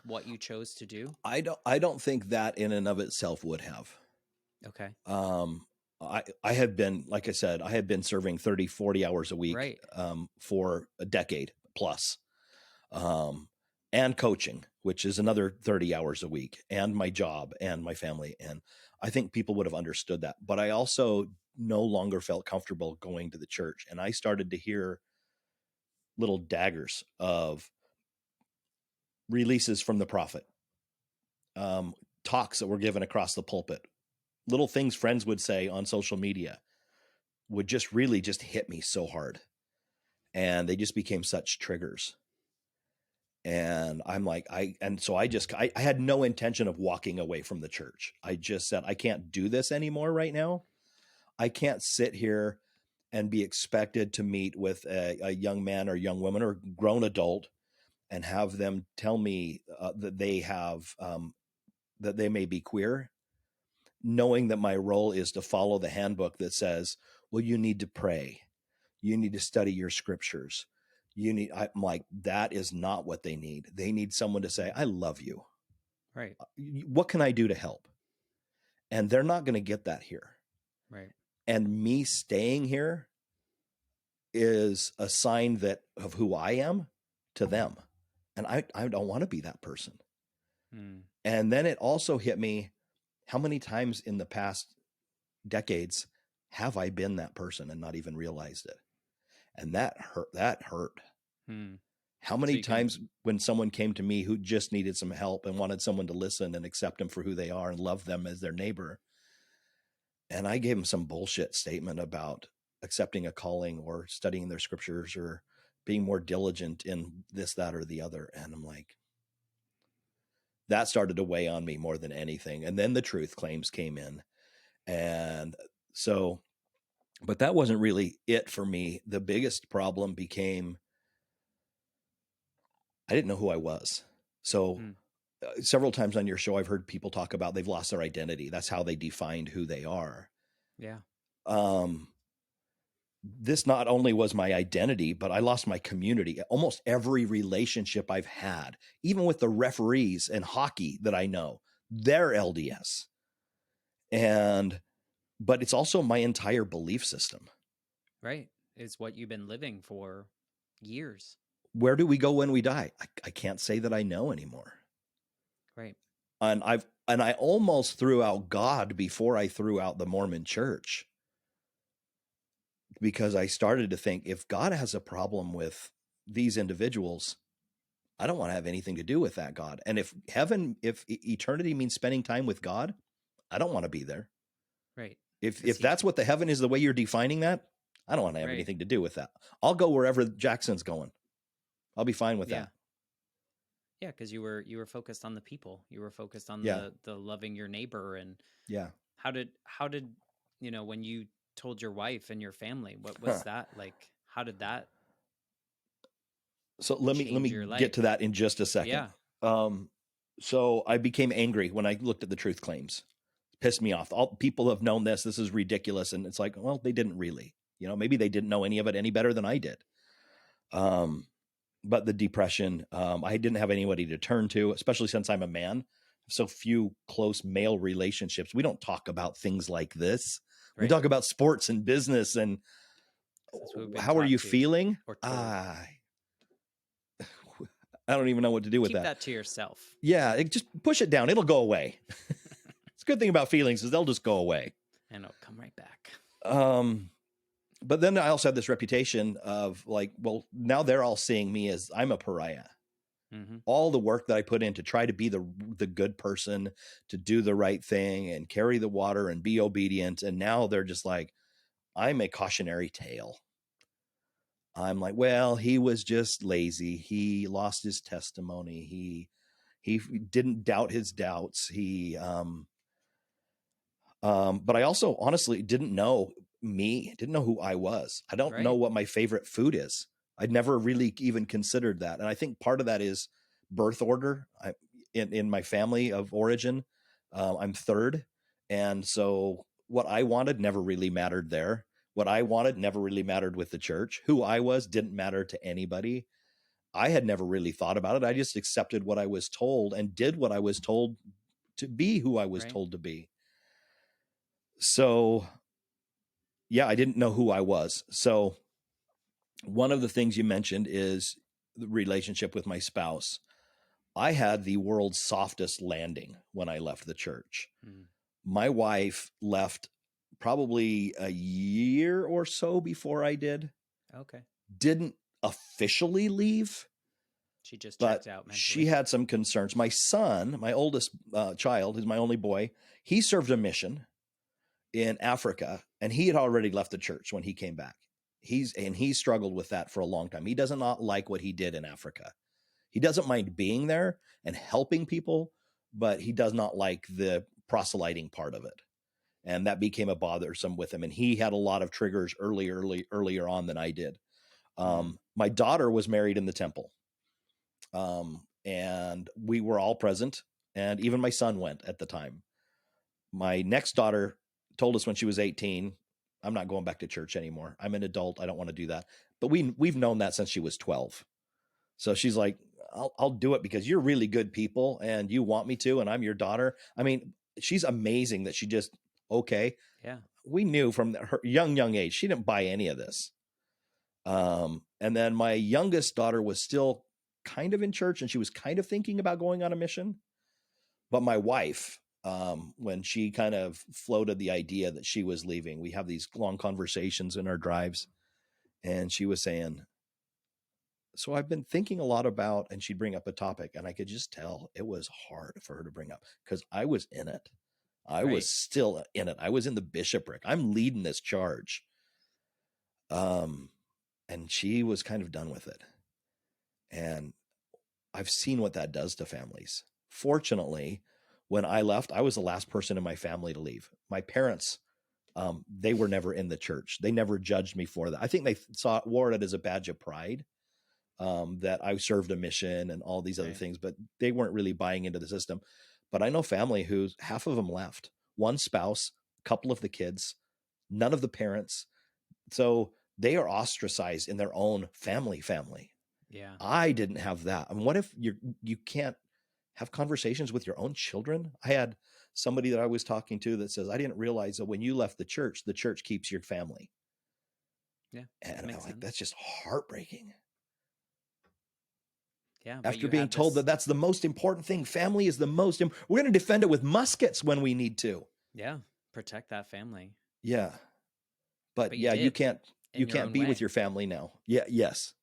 A: what you chose to do?
B: I don't think that in and of itself would have.
A: Okay.
B: I have been, like I said, I have been serving 30, 40 hours a week for a decade plus. and coaching, which is another 30 hours a week, and my job and my family. And I think people would have understood that. But I also no longer felt comfortable going to the church. And I started to hear little daggers of releases from the prophet, talks that were given across the pulpit, little things friends would say on social media would just really just hit me so hard. And they just became such triggers. And I'm like, I had no intention of walking away from the church. I just said, I can't do this anymore right now. I can't sit here and be expected to meet with a young man or young woman or grown adult and have them tell me that they have, that they may be queer, knowing that my role is to follow the handbook that says, well, you need to pray. You need to study your scriptures. I'm like, that is not what they need. They need someone to say, I love you.
A: Right.
B: What can I do to help? And they're not going to get that here.
A: Right.
B: And me staying here is a sign of who I am to them. And I don't want to be that person. And then it also hit me, how many times in the past decades have I been that person and not even realized it? And that hurt. How many times when someone came to me who just needed some help and wanted someone to listen and accept them for who they are and love them as their neighbor, and I gave them some bullshit statement about accepting a calling or studying their scriptures or being more diligent in this, that, or the other. And I'm like, that started to weigh on me more than anything. And then the truth claims came in. And so, but that wasn't really it for me. The biggest problem became, I didn't know who I was. So several times on your show, I've heard people talk about they've lost their identity. That's how they defined who they are.
A: Yeah.
B: This not only was my identity, but I lost my community. Almost every relationship I've had, even with the referees in hockey that I know, they're LDS. But it's also my entire belief system.
A: Right. It's what you've been living for years.
B: Where do we go when we die? I can't say that I know anymore.
A: Right.
B: And I almost threw out God before I threw out the Mormon Church, because I started to think, if God has a problem with these individuals, I don't want to have anything to do with that God. And if eternity means spending time with God, I don't want to be there.
A: Right.
B: If that's what the heaven is, the way you're defining that, I don't want to have anything to do with that. I'll go wherever Jackson's going. I'll be fine with that.
A: Yeah, because you were focused on the people. You were focused on the loving your neighbor. And how did when you told your wife and your family, what was that like? How did that?
B: So let me get to that in just a second. Yeah. So I became angry when I looked at the truth claims. Pissed me off. All people have known this. This is ridiculous. And it's like, well, they didn't really. Maybe they didn't know any of it any better than I did. But the depression, I didn't have anybody to turn to, especially since I'm a man. So few close male relationships. We don't talk about things like this. Right. We talk about sports and business and how are you feeling? I don't even know what to do with that.
A: Keep that to yourself.
B: Yeah, just push it down. It'll go away. It's a good thing about feelings is they'll just go away.
A: And it'll come right back.
B: But then I also have this reputation of like, well, now they're all seeing me as I'm a pariah. Mm-hmm. All the work that I put in to try to be the good person, to do the right thing and carry the water and be obedient. And now they're just like, I'm a cautionary tale. I'm like, well, he was just lazy. He lost his testimony. He didn't doubt his doubts. But I also honestly didn't know who I was. I don't know what my favorite food is. I'd never really even considered that. And I think part of that is birth order. In my family of origin, I'm third. And so what I wanted never really mattered there. What I wanted never really mattered with the church. Who I was didn't matter to anybody. I had never really thought about it. I just accepted what I was told and did what I was told to be who I was told to be. So, yeah, I didn't know who I was. So one of the things you mentioned is relationship with my spouse, I had the world's softest landing when I left the church.
A: Mm.
B: My wife left probably a year or so before I did.
A: Okay.
B: Didn't officially leave,
A: She just
B: but
A: checked out
B: she
A: mentally.
B: had some concerns. My son, my oldest child, who's my only boy, he served a mission in Africa, and he had already left the church when he came back. He struggled with that for a long time. He does not like what he did in Africa. He doesn't mind being there and helping people, but he does not like the proselyting part of it. And that became a bothersome with him. And he had a lot of triggers earlier on than I did. My daughter was married in the temple. And we were all present. And even my son went at the time. My next daughter told us when she was 18, I'm not going back to church anymore. I'm an adult. I don't want to do that. But we've known that since she was 12. So she's like, I'll do it because you're really good people and you want me to, and I'm your daughter. I mean, she's amazing that she just, okay.
A: Yeah.
B: We knew from her young age, she didn't buy any of this. And then my youngest daughter was still kind of in church and she was kind of thinking about going on a mission. But my wife, when she kind of floated the idea that she was leaving, we have these long conversations in our drives, and she was saying, so I've been thinking a lot about, and she'd bring up a topic, and I could just tell it was hard for her to bring up because I was in it. I was still in it. I was in the bishopric. I'm leading this charge. And she was kind of done with it. And I've seen what that does to families. Fortunately, when I left, I was the last person in my family to leave. My parents, they were never in the church. They never judged me for that. I think they wore it as a badge of pride. That I served a mission and all these other things, but they weren't really buying into the system. But I know family who's half of them left, one spouse, a couple of the kids, none of the parents. So they are ostracized in their own family.
A: Yeah.
B: I didn't have that. I mean, what if you can't have conversations with your own children? I had somebody that I was talking to that says, I didn't realize that when you left the church keeps your family.
A: Yeah.
B: And I'm like,
A: sense.
B: that's just heartbreaking.
A: Yeah,
B: after being told that that's the most important thing. Family is the most, we're going to defend it with muskets when we need to.
A: Yeah. Protect that family.
B: Yeah. But yeah, you can't be with your family now. Yeah. Yes.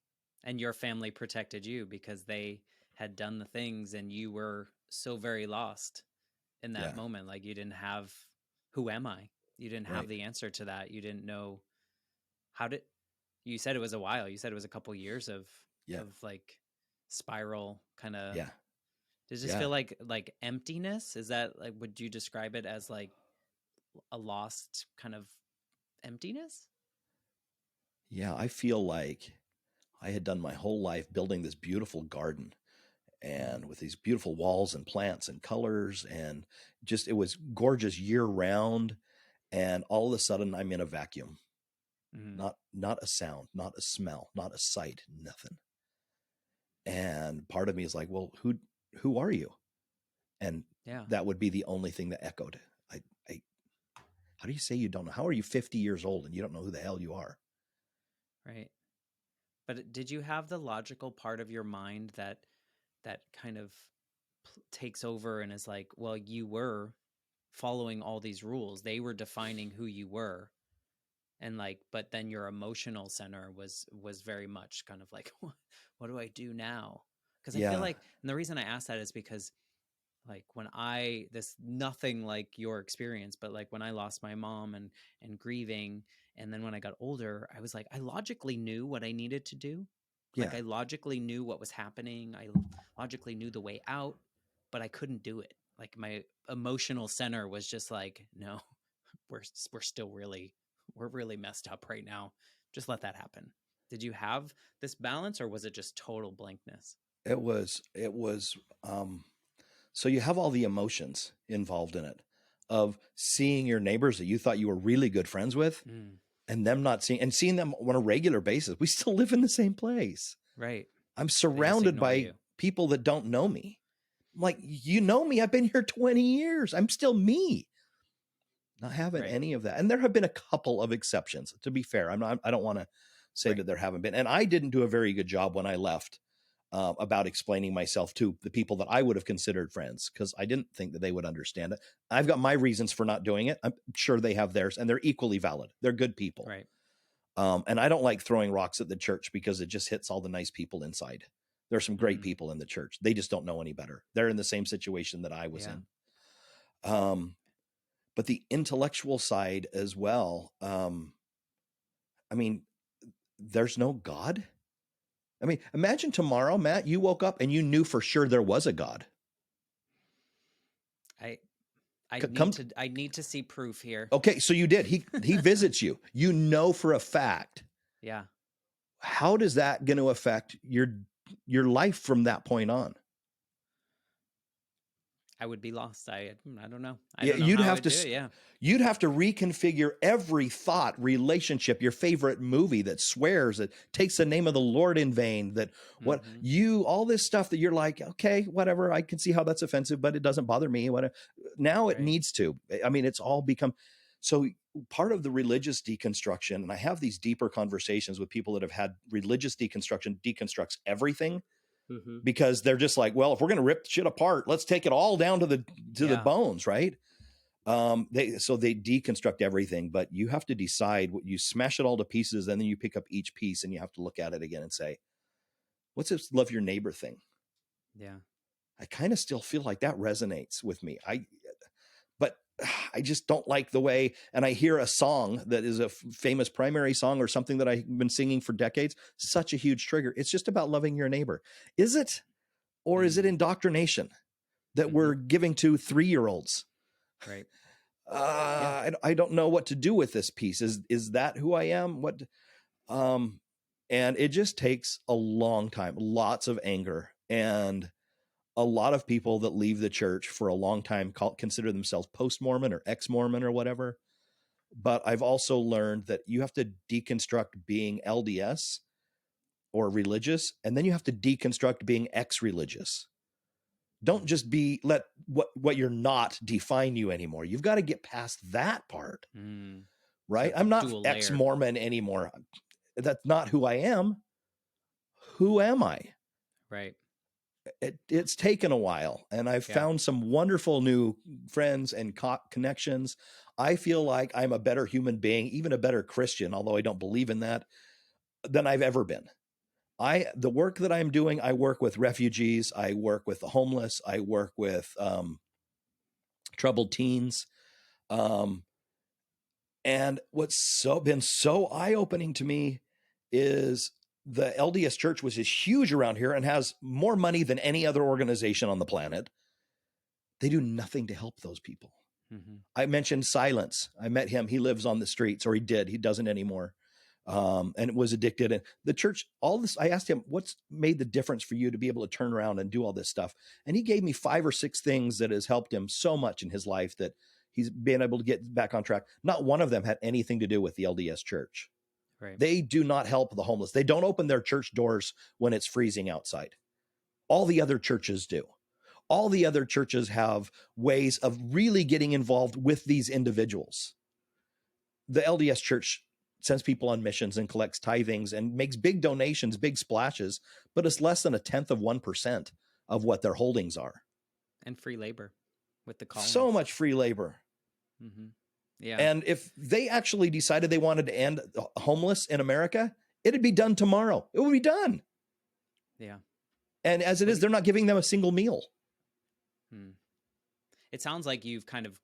A: And your family protected you because they had done the things and you were so very lost in that moment. Like you didn't have, who am I? You didn't have the answer to that. You didn't know you said it was a while. You said it was a couple years of like spiral kind of.
B: Yeah.
A: Does this feel like emptiness? Is that like, would you describe it as like a lost kind of emptiness?
B: Yeah. I feel like I had done my whole life building this beautiful garden and with these beautiful walls and plants and colors, and just, it was gorgeous year round. And all of a sudden I'm in a vacuum, not a sound, not a smell, not a sight, nothing. And part of me is like, well, who are you? And that would be the only thing that echoed. How do you say you don't know? How are you 50 years old and you don't know who the hell you are?
A: Right. But did you have the logical part of your mind that kind of takes over and is like, well, you were following all these rules. They were defining who you were. And like, but then your emotional center was very much kind of like, what do I do now? Because I feel like, and the reason I ask that is because like when this nothing like your experience, but like when I lost my mom and grieving, and then when I got older, I was like, I logically knew what I needed to do. Like I logically knew what was happening. I logically knew the way out, but I couldn't do it. Like my emotional center was just like, no, we're really messed up right now. Just let that happen. Did you have this balance, or was it just total blankness?
B: It was, so you have all the emotions involved in it of seeing your neighbors that you thought you were really good friends with and them not seeing them on a regular basis. We still live in the same place.
A: Right.
B: I'm surrounded by people that don't know me. I'm like, you know me. I've been here 20 years. I'm still me. Not having any of that. And there have been a couple of exceptions, to be fair. I don't want to say that there haven't been. And I didn't do a very good job when I left about explaining myself to the people that I would have considered friends, because I didn't think that they would understand it. I've got my reasons for not doing it. I'm sure they have theirs, and they're equally valid. They're good people.
A: Right.
B: And I don't like throwing rocks at the church because it just hits all the nice people inside. There's some great
A: Mm.
B: people in the church. They just don't know any better. They're in the same situation that I was
A: Yeah.
B: in. But the intellectual side as well. I mean, there's no God. I mean, imagine tomorrow, Matt, you woke up and you knew for sure there was a God.
A: I need to see proof here.
B: Okay, so you did. He visits you. You know for a fact.
A: Yeah.
B: How does that going to affect your life from that point on?
A: I would be lost. I don't know. I
B: Yeah,
A: don't know
B: you'd
A: how I
B: have
A: would
B: to
A: do it. Yeah.
B: you'd have to reconfigure every thought, relationship, your favorite movie that swears, that takes the name of the Lord in vain, that all this stuff that you're like, okay, whatever, I can see how that's offensive, but it doesn't bother me. Whatever. Now it needs to. I mean, it's all become so part of the religious deconstruction. And I have these deeper conversations with people that have had religious deconstruction, deconstructs everything. Because they're just like, well, if we're going to rip shit apart, let's take it all down to the bones, right? They deconstruct everything, but you have to decide what you smash it all to pieces, and then you pick up each piece and you have to look at it again and say, what's this love your neighbor thing?
A: Yeah.
B: I kind of still feel like that resonates with me. But I just don't like the way, and I hear a song that is a famous primary song or something that I've been singing for decades, such a huge trigger. It's just about loving your neighbor. Is it? Or is it indoctrination that we're giving to 3-year-olds?
A: Right.
B: I don't know what to do with this piece. Is that who I am? What? And it just takes a long time, lots of anger, and a lot of people that leave the church for a long time consider themselves post-Mormon or ex-Mormon or whatever. But I've also learned that you have to deconstruct being LDS or religious, and then you have to deconstruct being ex-religious. Don't just let what you're not define you anymore. You've got to get past that part, right?
A: So
B: I'm not ex-Mormon anymore. That's not who I am. Who am I?
A: Right.
B: It's taken a while, and I've found some wonderful new friends and connections. I feel like I'm a better human being, even a better Christian, although I don't believe in that, than I've ever been. The work that I'm doing, I work with refugees, I work with the homeless, I work with troubled teens. And what's been so eye-opening to me is the LDS Church, which is huge around here and has more money than any other organization on the planet. They do nothing to help those people. I mentioned Silence. I met him. He lives on the streets, or he did. He doesn't anymore. And was addicted. And the church, all this, I asked him, what's made the difference for you to be able to turn around and do all this stuff? And he gave me 5 or 6 things that has helped him so much in his life that he's been able to get back on track. Not one of them had anything to do with the LDS Church.
A: Right.
B: They do not help the homeless. They don't open their church doors when it's freezing outside. All the other churches do. All the other churches have ways of really getting involved with these individuals. The LDS Church sends people on missions and collects tithings and makes big donations, big splashes, but it's less than 1/10% of what their holdings are.
A: And free labor with the colonies.
B: So much free labor.
A: Yeah.
B: And if they actually decided they wanted to end homeless in America, it'd be done tomorrow. It would be done.
A: Yeah.
B: And as it is, they're not giving them a single meal.
A: It sounds like you've kind of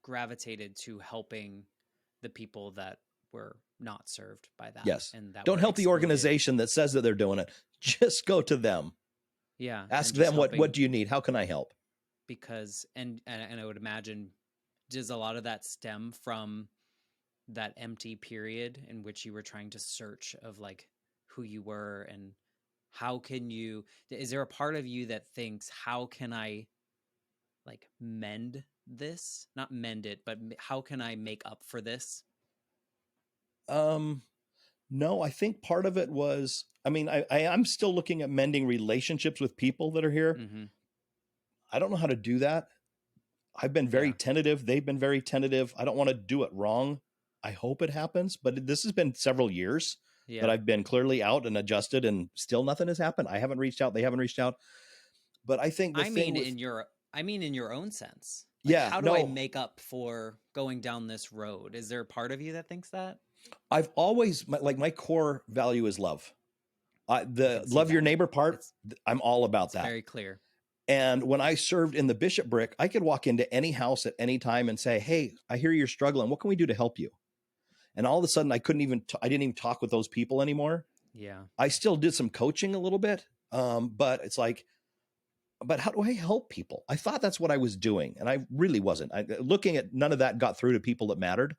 A: gravitated to helping the people that were not served by that.
B: Yes.
A: And that
B: don't help
A: excluded.
B: the organization that says that they're doing it. Just go to them.
A: Yeah.
B: Ask them, what do you need? How can I help?
A: Because, and I would imagine, does a lot of that stem from that empty period in which you were trying to search of like who you were and how can you, is there a part of you that thinks, how can I like mend this? Not mend it, but how can I make up for this?
B: No, I think part of it was, I mean, I'm still looking at mending relationships with people that are here. I don't know how to do that. I've been very tentative. They've been very tentative. I don't want to do it wrong. I hope it happens, but this has been several years. that
A: Yeah.
B: I've been clearly out and adjusted, and still nothing has happened. I haven't reached out. They haven't reached out. But I think the
A: I
B: thing
A: mean,
B: with,
A: in your own sense. Like,
B: yeah,
A: how do I
B: no,
A: make up for going down this road? Is there a part of you that thinks that?
B: I've always, my core value is love.
A: I
B: The
A: can see
B: love your
A: that.
B: neighbor part,
A: It's
B: I'm all about
A: it's
B: that.
A: very clear.
B: And when I served in the bishopric, I could walk into any house at any time and say, hey, I hear you're struggling. What can we do to help you? And all of a sudden I didn't even talk with those people anymore.
A: Yeah.
B: I still did some coaching a little bit. But it's like, but how do I help people? I thought that's what I was doing. And I really wasn't. Looking at none of that got through to people that mattered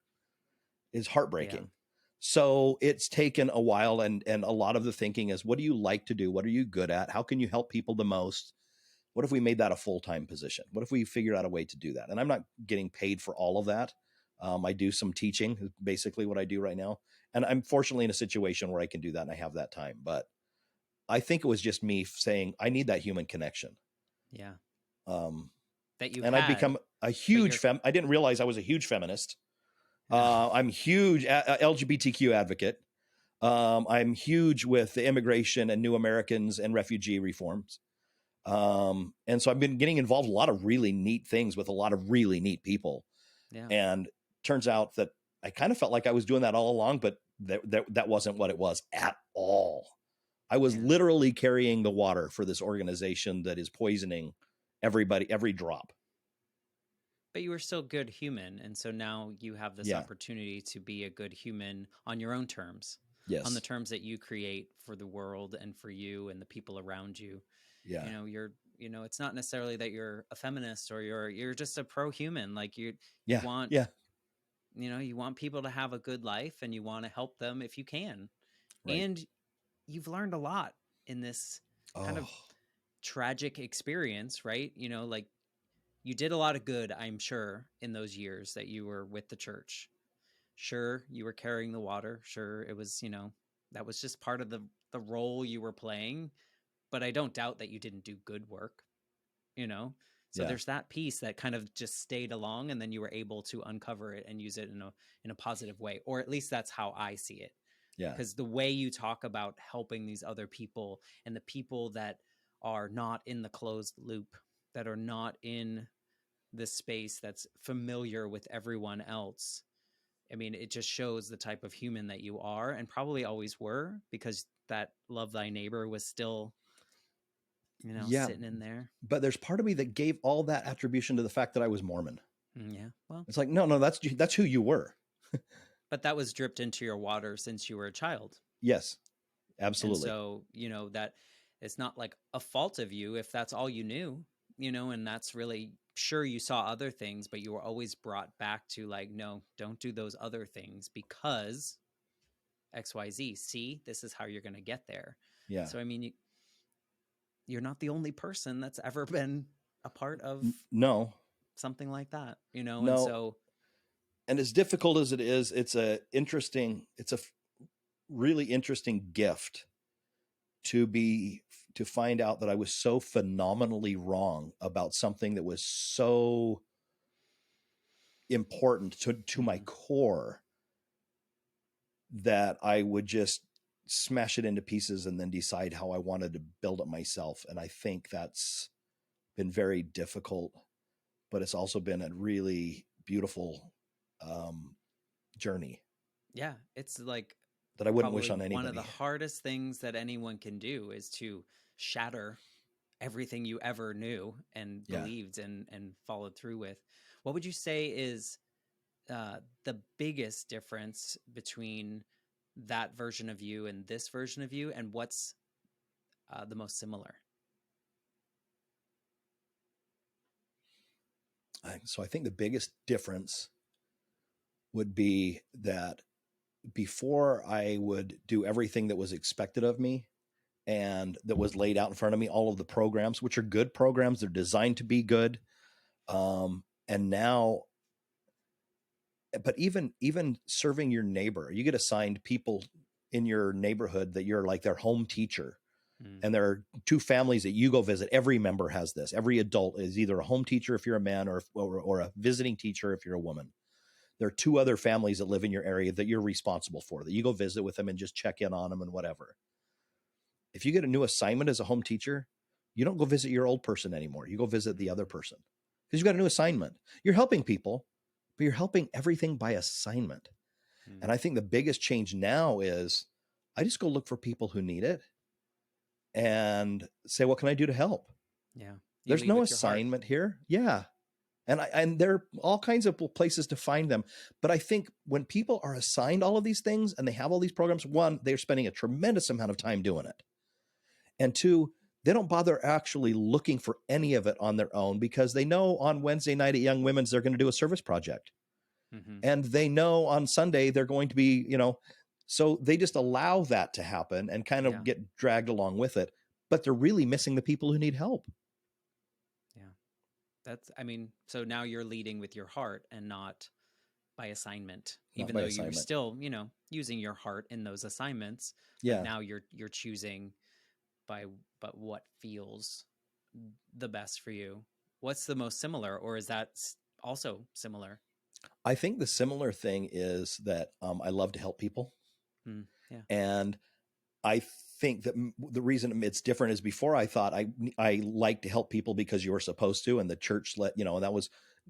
B: is
A: Yeah.
B: heartbreaking. So it's taken a while. And a lot of the thinking is, what do you like to do? What are you good at? How can you help people the most? What if we made that a full-time position? What if we figured out a way to do that? And I'm not getting paid for all of that. I do some teaching, basically what I do right now. And I'm fortunately in a situation where I can do that and I have that time. But I think it was just me saying, I need that human connection.
A: Yeah.
B: Um,
A: That you
B: and I've
A: had,
B: become a
A: but
B: huge I didn't realize I was a huge feminist.
A: yeah.
B: I'm huge LGBTQ advocate. I'm huge with the immigration and new Americans and refugee reforms. And so I've been getting involved in a lot of really neat things with a lot of really neat people.
A: Yeah.
B: And turns out that I kind of felt like I was doing that all along, but that wasn't what it was at all. I was literally carrying the water for this organization that is poisoning everybody, every drop.
A: But you were still a good human, and so now you have this opportunity to be a good human on your own terms.
B: Yes.
A: On the terms that you create for the world and for you and the people around you.
B: Yeah.
A: It's not necessarily that you're a feminist or you're just a pro-human. Like you want you want people to have a good life and you want to help them if you can. Right. And you've learned a lot in this kind of tragic experience, right? Like you did a lot of good, I'm sure, in those years that you were with the church. Sure, you were carrying the water. Sure, it was, that was just part of the role you were playing. But I don't doubt that you didn't do good work, So there's that piece that kind of just stayed along, and then you were able to uncover it and use it in a positive way, or at least that's how I see it.
B: Yeah.
A: Because the way you talk about helping these other people and the people that are not in the closed loop, that are not in this space that's familiar with everyone else. I mean, it just shows the type of human that you are and probably always were, because that love thy neighbor was still, sitting in there.
B: But there's part of me that gave all that attribution to the fact that I was Mormon.
A: Yeah. Well,
B: it's like, no, that's who you were.
A: But that was dripped into your water since you were a child.
B: Yes, absolutely.
A: And so, that it's not like a fault of you if that's all you knew, and that's really, sure, you saw other things, but you were always brought back to like, no, don't do those other things because XYZ. See, this is how you're going to get there.
B: Yeah.
A: So, I mean, you're not the only person that's ever been a part of something like that,
B: No.
A: And so,
B: and as difficult as it is, it's a really interesting gift to find out that I was so phenomenally wrong about something that was so important to my core that I would just smash it into pieces and then decide how I wanted to build it myself. And I think that's been very difficult, but it's also been a really beautiful journey.
A: Yeah, it's like
B: that I wouldn't wish on anybody.
A: One of the hardest things that anyone can do is to shatter everything you ever knew and believed and followed through with. What would you say is the biggest difference between that version of you and this version of you, and what's the most similar?
B: So I think the biggest difference would be that before I would do everything that was expected of me and that was laid out in front of me, all of the programs, which are good programs, they're designed to be good. And now, but even serving your neighbor, you get assigned people in your neighborhood that you're like their home teacher. And there are two families that you go visit. Every member has this. Every adult is either a home teacher if you're a man or a visiting teacher if you're a woman. there are 2 other families that live in your area that you're responsible for, that you go visit with them and just check in on them and whatever. If you get a new assignment as a home teacher, you don't go visit your old person anymore. You go visit the other person because you've got a new assignment. You're helping people, but you're helping everything by assignment. And I think the biggest change now is I just go look for people who need it and say, what can I do to help?
A: Yeah.
B: There's no assignment here. Yeah. And there are all kinds of places to find them. But I think when people are assigned all of these things and they have all these programs, one, they're spending a tremendous amount of time doing it. And 2, they don't bother actually looking for any of it on their own because they know on Wednesday night at Young Women's, they're going to do a service project. And they know on Sunday they're going to be, so they just allow that to happen and kind of get dragged along with it. But they're really missing the people who need help.
A: So now you're leading with your heart and not by assignment,
B: even though
A: you're still, using your heart in those assignments.
B: Yeah.
A: But now you're choosing but what feels the best for you. What's the most similar, or is that also similar?
B: I think the similar thing is that I love to help people. And I think that the reason it's different is before I thought I like to help people because you were supposed to, and the church and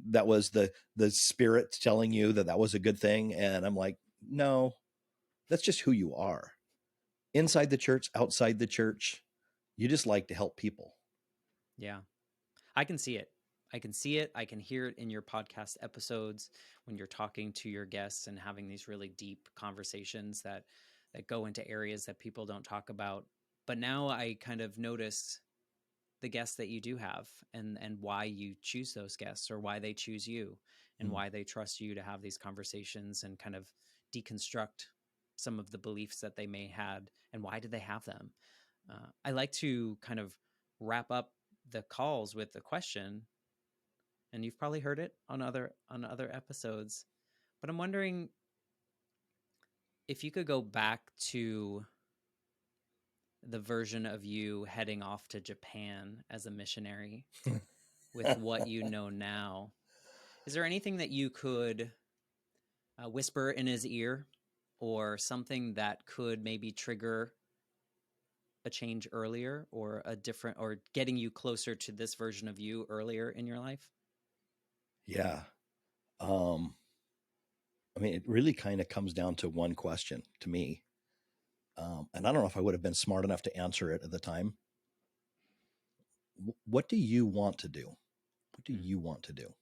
B: that was the spirit telling you that was a good thing. And I'm like, no, that's just who you are. Inside the church, outside the church, you just like to help people.
A: Yeah. I can see it. I can hear it in your podcast episodes when you're talking to your guests and having these really deep conversations that go into areas that people don't talk about. But now I kind of notice the guests that you do have and why you choose those guests, or why they choose you, and why they trust you to have these conversations and kind of deconstruct some of the beliefs that they may had, and why did they have them. I like to kind of wrap up the calls with a question, and you've probably heard it on other episodes, but I'm wondering if you could go back to the version of you heading off to Japan as a missionary with what you know now. Is there anything that you could whisper in his ear, or something that could maybe trigger a change earlier, or a different, or getting you closer to this version of you earlier in your life?
B: Yeah. It really kind of comes down to one question to me. And I don't know if I would have been smart enough to answer it at the time. What do you want to do? What do you want to do?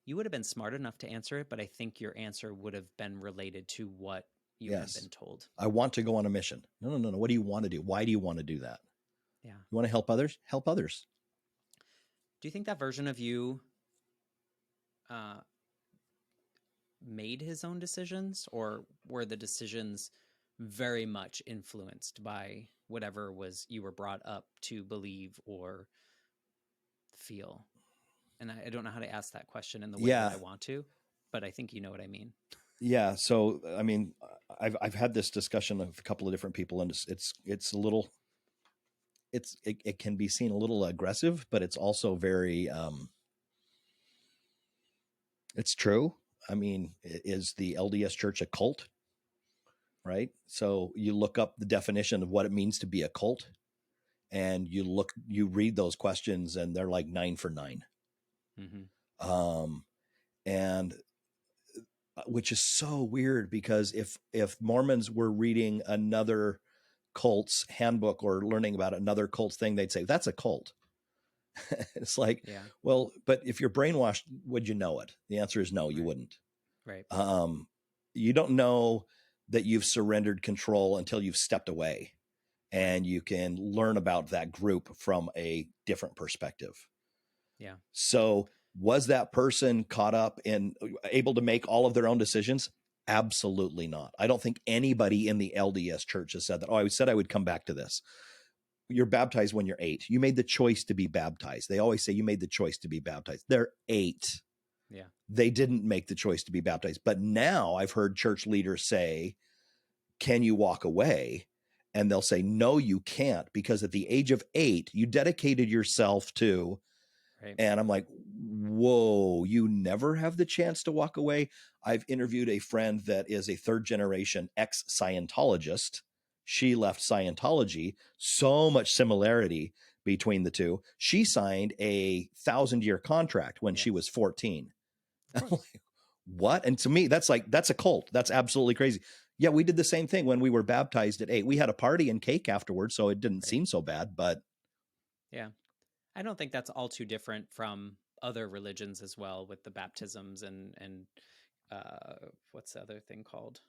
A: You would have been smart enough to answer it, but I think your answer would have been related to what you have been told.
B: I want to go on a mission. No. What do you want to do? Why do you want to do that?
A: Yeah.
B: You want to help others? Help others.
A: Do you think that version of you made his own decisions, or were the decisions very much influenced by whatever you were brought up to believe or feel? And I don't know how to ask that question in the way that I want to, but I think you know what I mean.
B: Yeah. So, I've had this discussion with a couple of different people, and it's a little, it can be seen a little aggressive, but it's also very, it's true. Is the LDS Church a cult? Right. So you look up the definition of what it means to be a cult, and you read those questions, and they're like 9 for 9. And which is so weird, because if Mormons were reading another cult's handbook or learning about another cult's thing, they'd say that's a cult. It's like, well, but if you're brainwashed, would you know it? The answer is no, you wouldn't.
A: Right.
B: You don't know that you've surrendered control until you've stepped away, and you can learn about that group from a different perspective.
A: Yeah.
B: So was that person caught up in able to make all of their own decisions? Absolutely not. I don't think anybody in the LDS Church has said that. Oh, I said I would come back to this. You're baptized when you're 8. You made the choice to be baptized. They always say you made the choice to be baptized. They're 8.
A: Yeah.
B: They didn't make the choice to be baptized. But now I've heard church leaders say, can you walk away? And they'll say, no, you can't, because at the age of 8, you dedicated yourself to, and I'm like, whoa, you never have the chance to walk away. I've interviewed a friend that is a third generation ex Scientologist. She left Scientology. So much similarity between the two. She signed a 1,000-year contract when she
A: Yes,
B: was 14.
A: of course.
B: What? And to me, that's a cult. That's absolutely crazy. Yeah, we did the same thing when we were baptized at 8. We had a party and cake afterwards, so it didn't
A: Right.
B: seem so bad. But
A: Yeah. I don't think that's all too different from other religions as well, with the baptisms and what's the other thing called?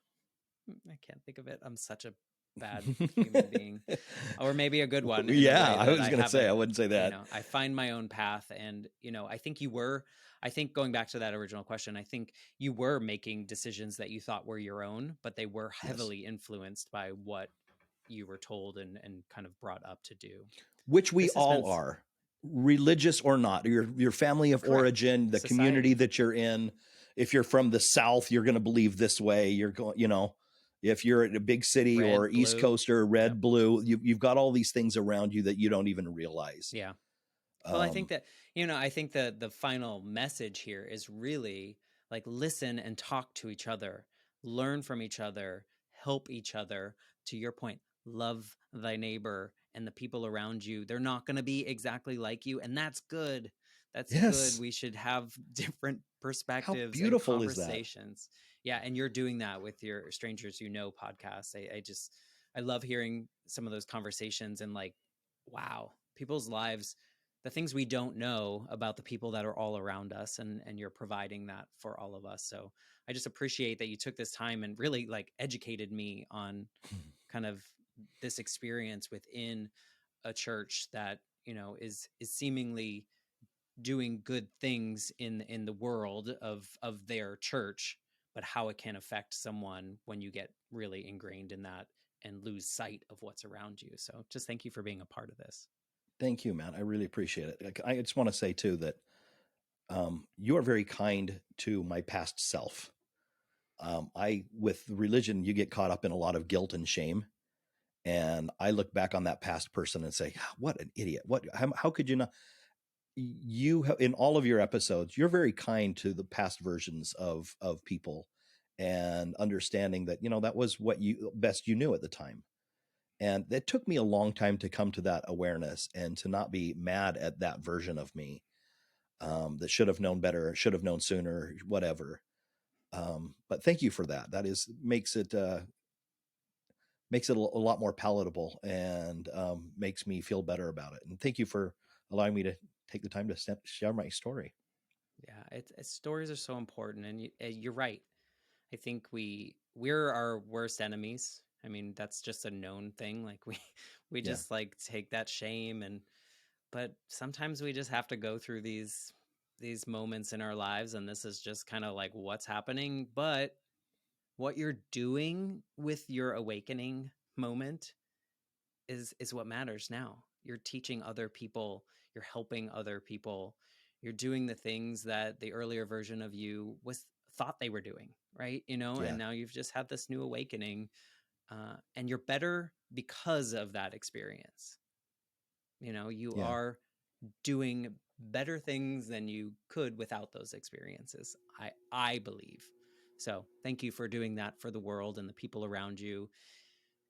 A: I can't think of it. I'm such a bad human being, or maybe a good one in the
B: yeah,
A: way
B: I
A: that
B: was
A: I
B: going to say, I
A: haven't,
B: wouldn't say that.
A: I find my own path. And, I think going back to that original question, I think you were making decisions that you thought were your own, but they were
B: Yes.
A: heavily influenced by what you were told and kind of brought up to do.
B: Which we
A: This has been
B: all are, religious or not, your family of
A: correct.
B: origin, the community
A: Society.
B: that you're in. If you're from the South, you're going to believe this way. You're going, if you're in a big city or
A: Red,
B: East
A: blue.
B: Coaster,
A: Yep.
B: red, blue, you've got all these things around you that you don't even realize.
A: Yeah. Well, I think
B: Um,
A: that, I think that the final message here is really like listen and talk to each other, learn from each other, help each other. To your point, love thy neighbor and the people around you. They're not going to be exactly like you, and that's good. That's good.
B: yes.
A: We should have different
B: How
A: perspectives and
B: beautiful is that?
A: conversations. Yeah, and you're doing that with your Strangers You Know podcast. I love hearing some of those conversations and like, wow, people's lives, the things we don't know about the people that are all around us, and you're providing that for all of us. So I just appreciate that you took this time and really like educated me on kind of this experience within a church that is seemingly doing good things in the world of their church, but how it can affect someone when you get really ingrained in that and lose sight of what's around you. So just thank you for being a part of this.
B: Thank you, man. I really appreciate it. I just want to say too that you are very kind to my past self. With religion, you get caught up in a lot of guilt and shame. And I look back on that past person and say, what an idiot. How could you not? In all of your episodes, you're very kind to the past versions of people and understanding that, that was what you best you knew at the time. And it took me a long time to come to that awareness and to not be mad at that version of me that should have known better, should have known sooner, whatever. But thank you for that. That is makes it a lot more palatable and makes me feel better about it. And thank you for allowing me to take the time to share my story.
A: Yeah, stories are so important, and you're right. I think we're our worst enemies. I mean, that's just a known thing. Like we
B: Yeah.
A: just like take that shame, but sometimes we just have to go through these moments in our lives, and this is just kind of like what's happening. But what you're doing with your awakening moment is what matters now. You're teaching other people, you're helping other people, you're doing the things that the earlier version of you was thought they were doing, right? And
B: Yeah.
A: now you've just had this new awakening, and you're better because of that experience. You
B: Yeah.
A: are doing better things than you could without those experiences. I believe. So thank you for doing that for the world and the people around you,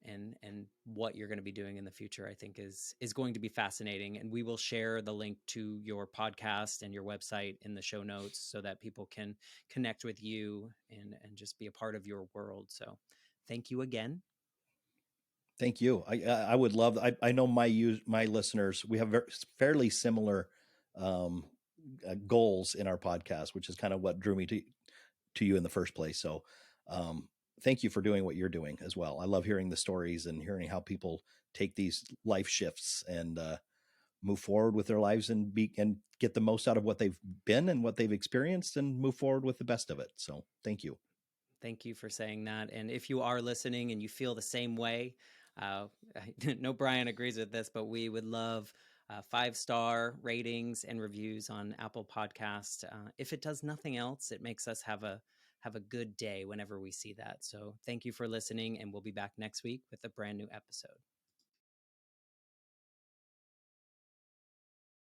A: and what you're going to be doing in the future. I think is going to be fascinating, and we will share the link to your podcast and your website in the show notes so that people can connect with you and just be a part of your world. So thank you again.
B: Thank you. I would love. I know my listeners. We have fairly similar um, goals in our podcast, which is kind of what drew me to you in the first place. So, um, thank you for doing what you're doing as well. I love hearing the stories and hearing how people take these life shifts and move forward with their lives and get the most out of what they've been and what they've experienced and move forward with the best of it. So, thank you.
A: Thank you for saying that. And if you are listening and you feel the same way, I know Brian agrees with this, but we would love 5-star ratings and reviews on Apple Podcast. If it does nothing else, it makes us have a good day whenever we see that. So thank you for listening, and we'll be back next week with a brand new episode.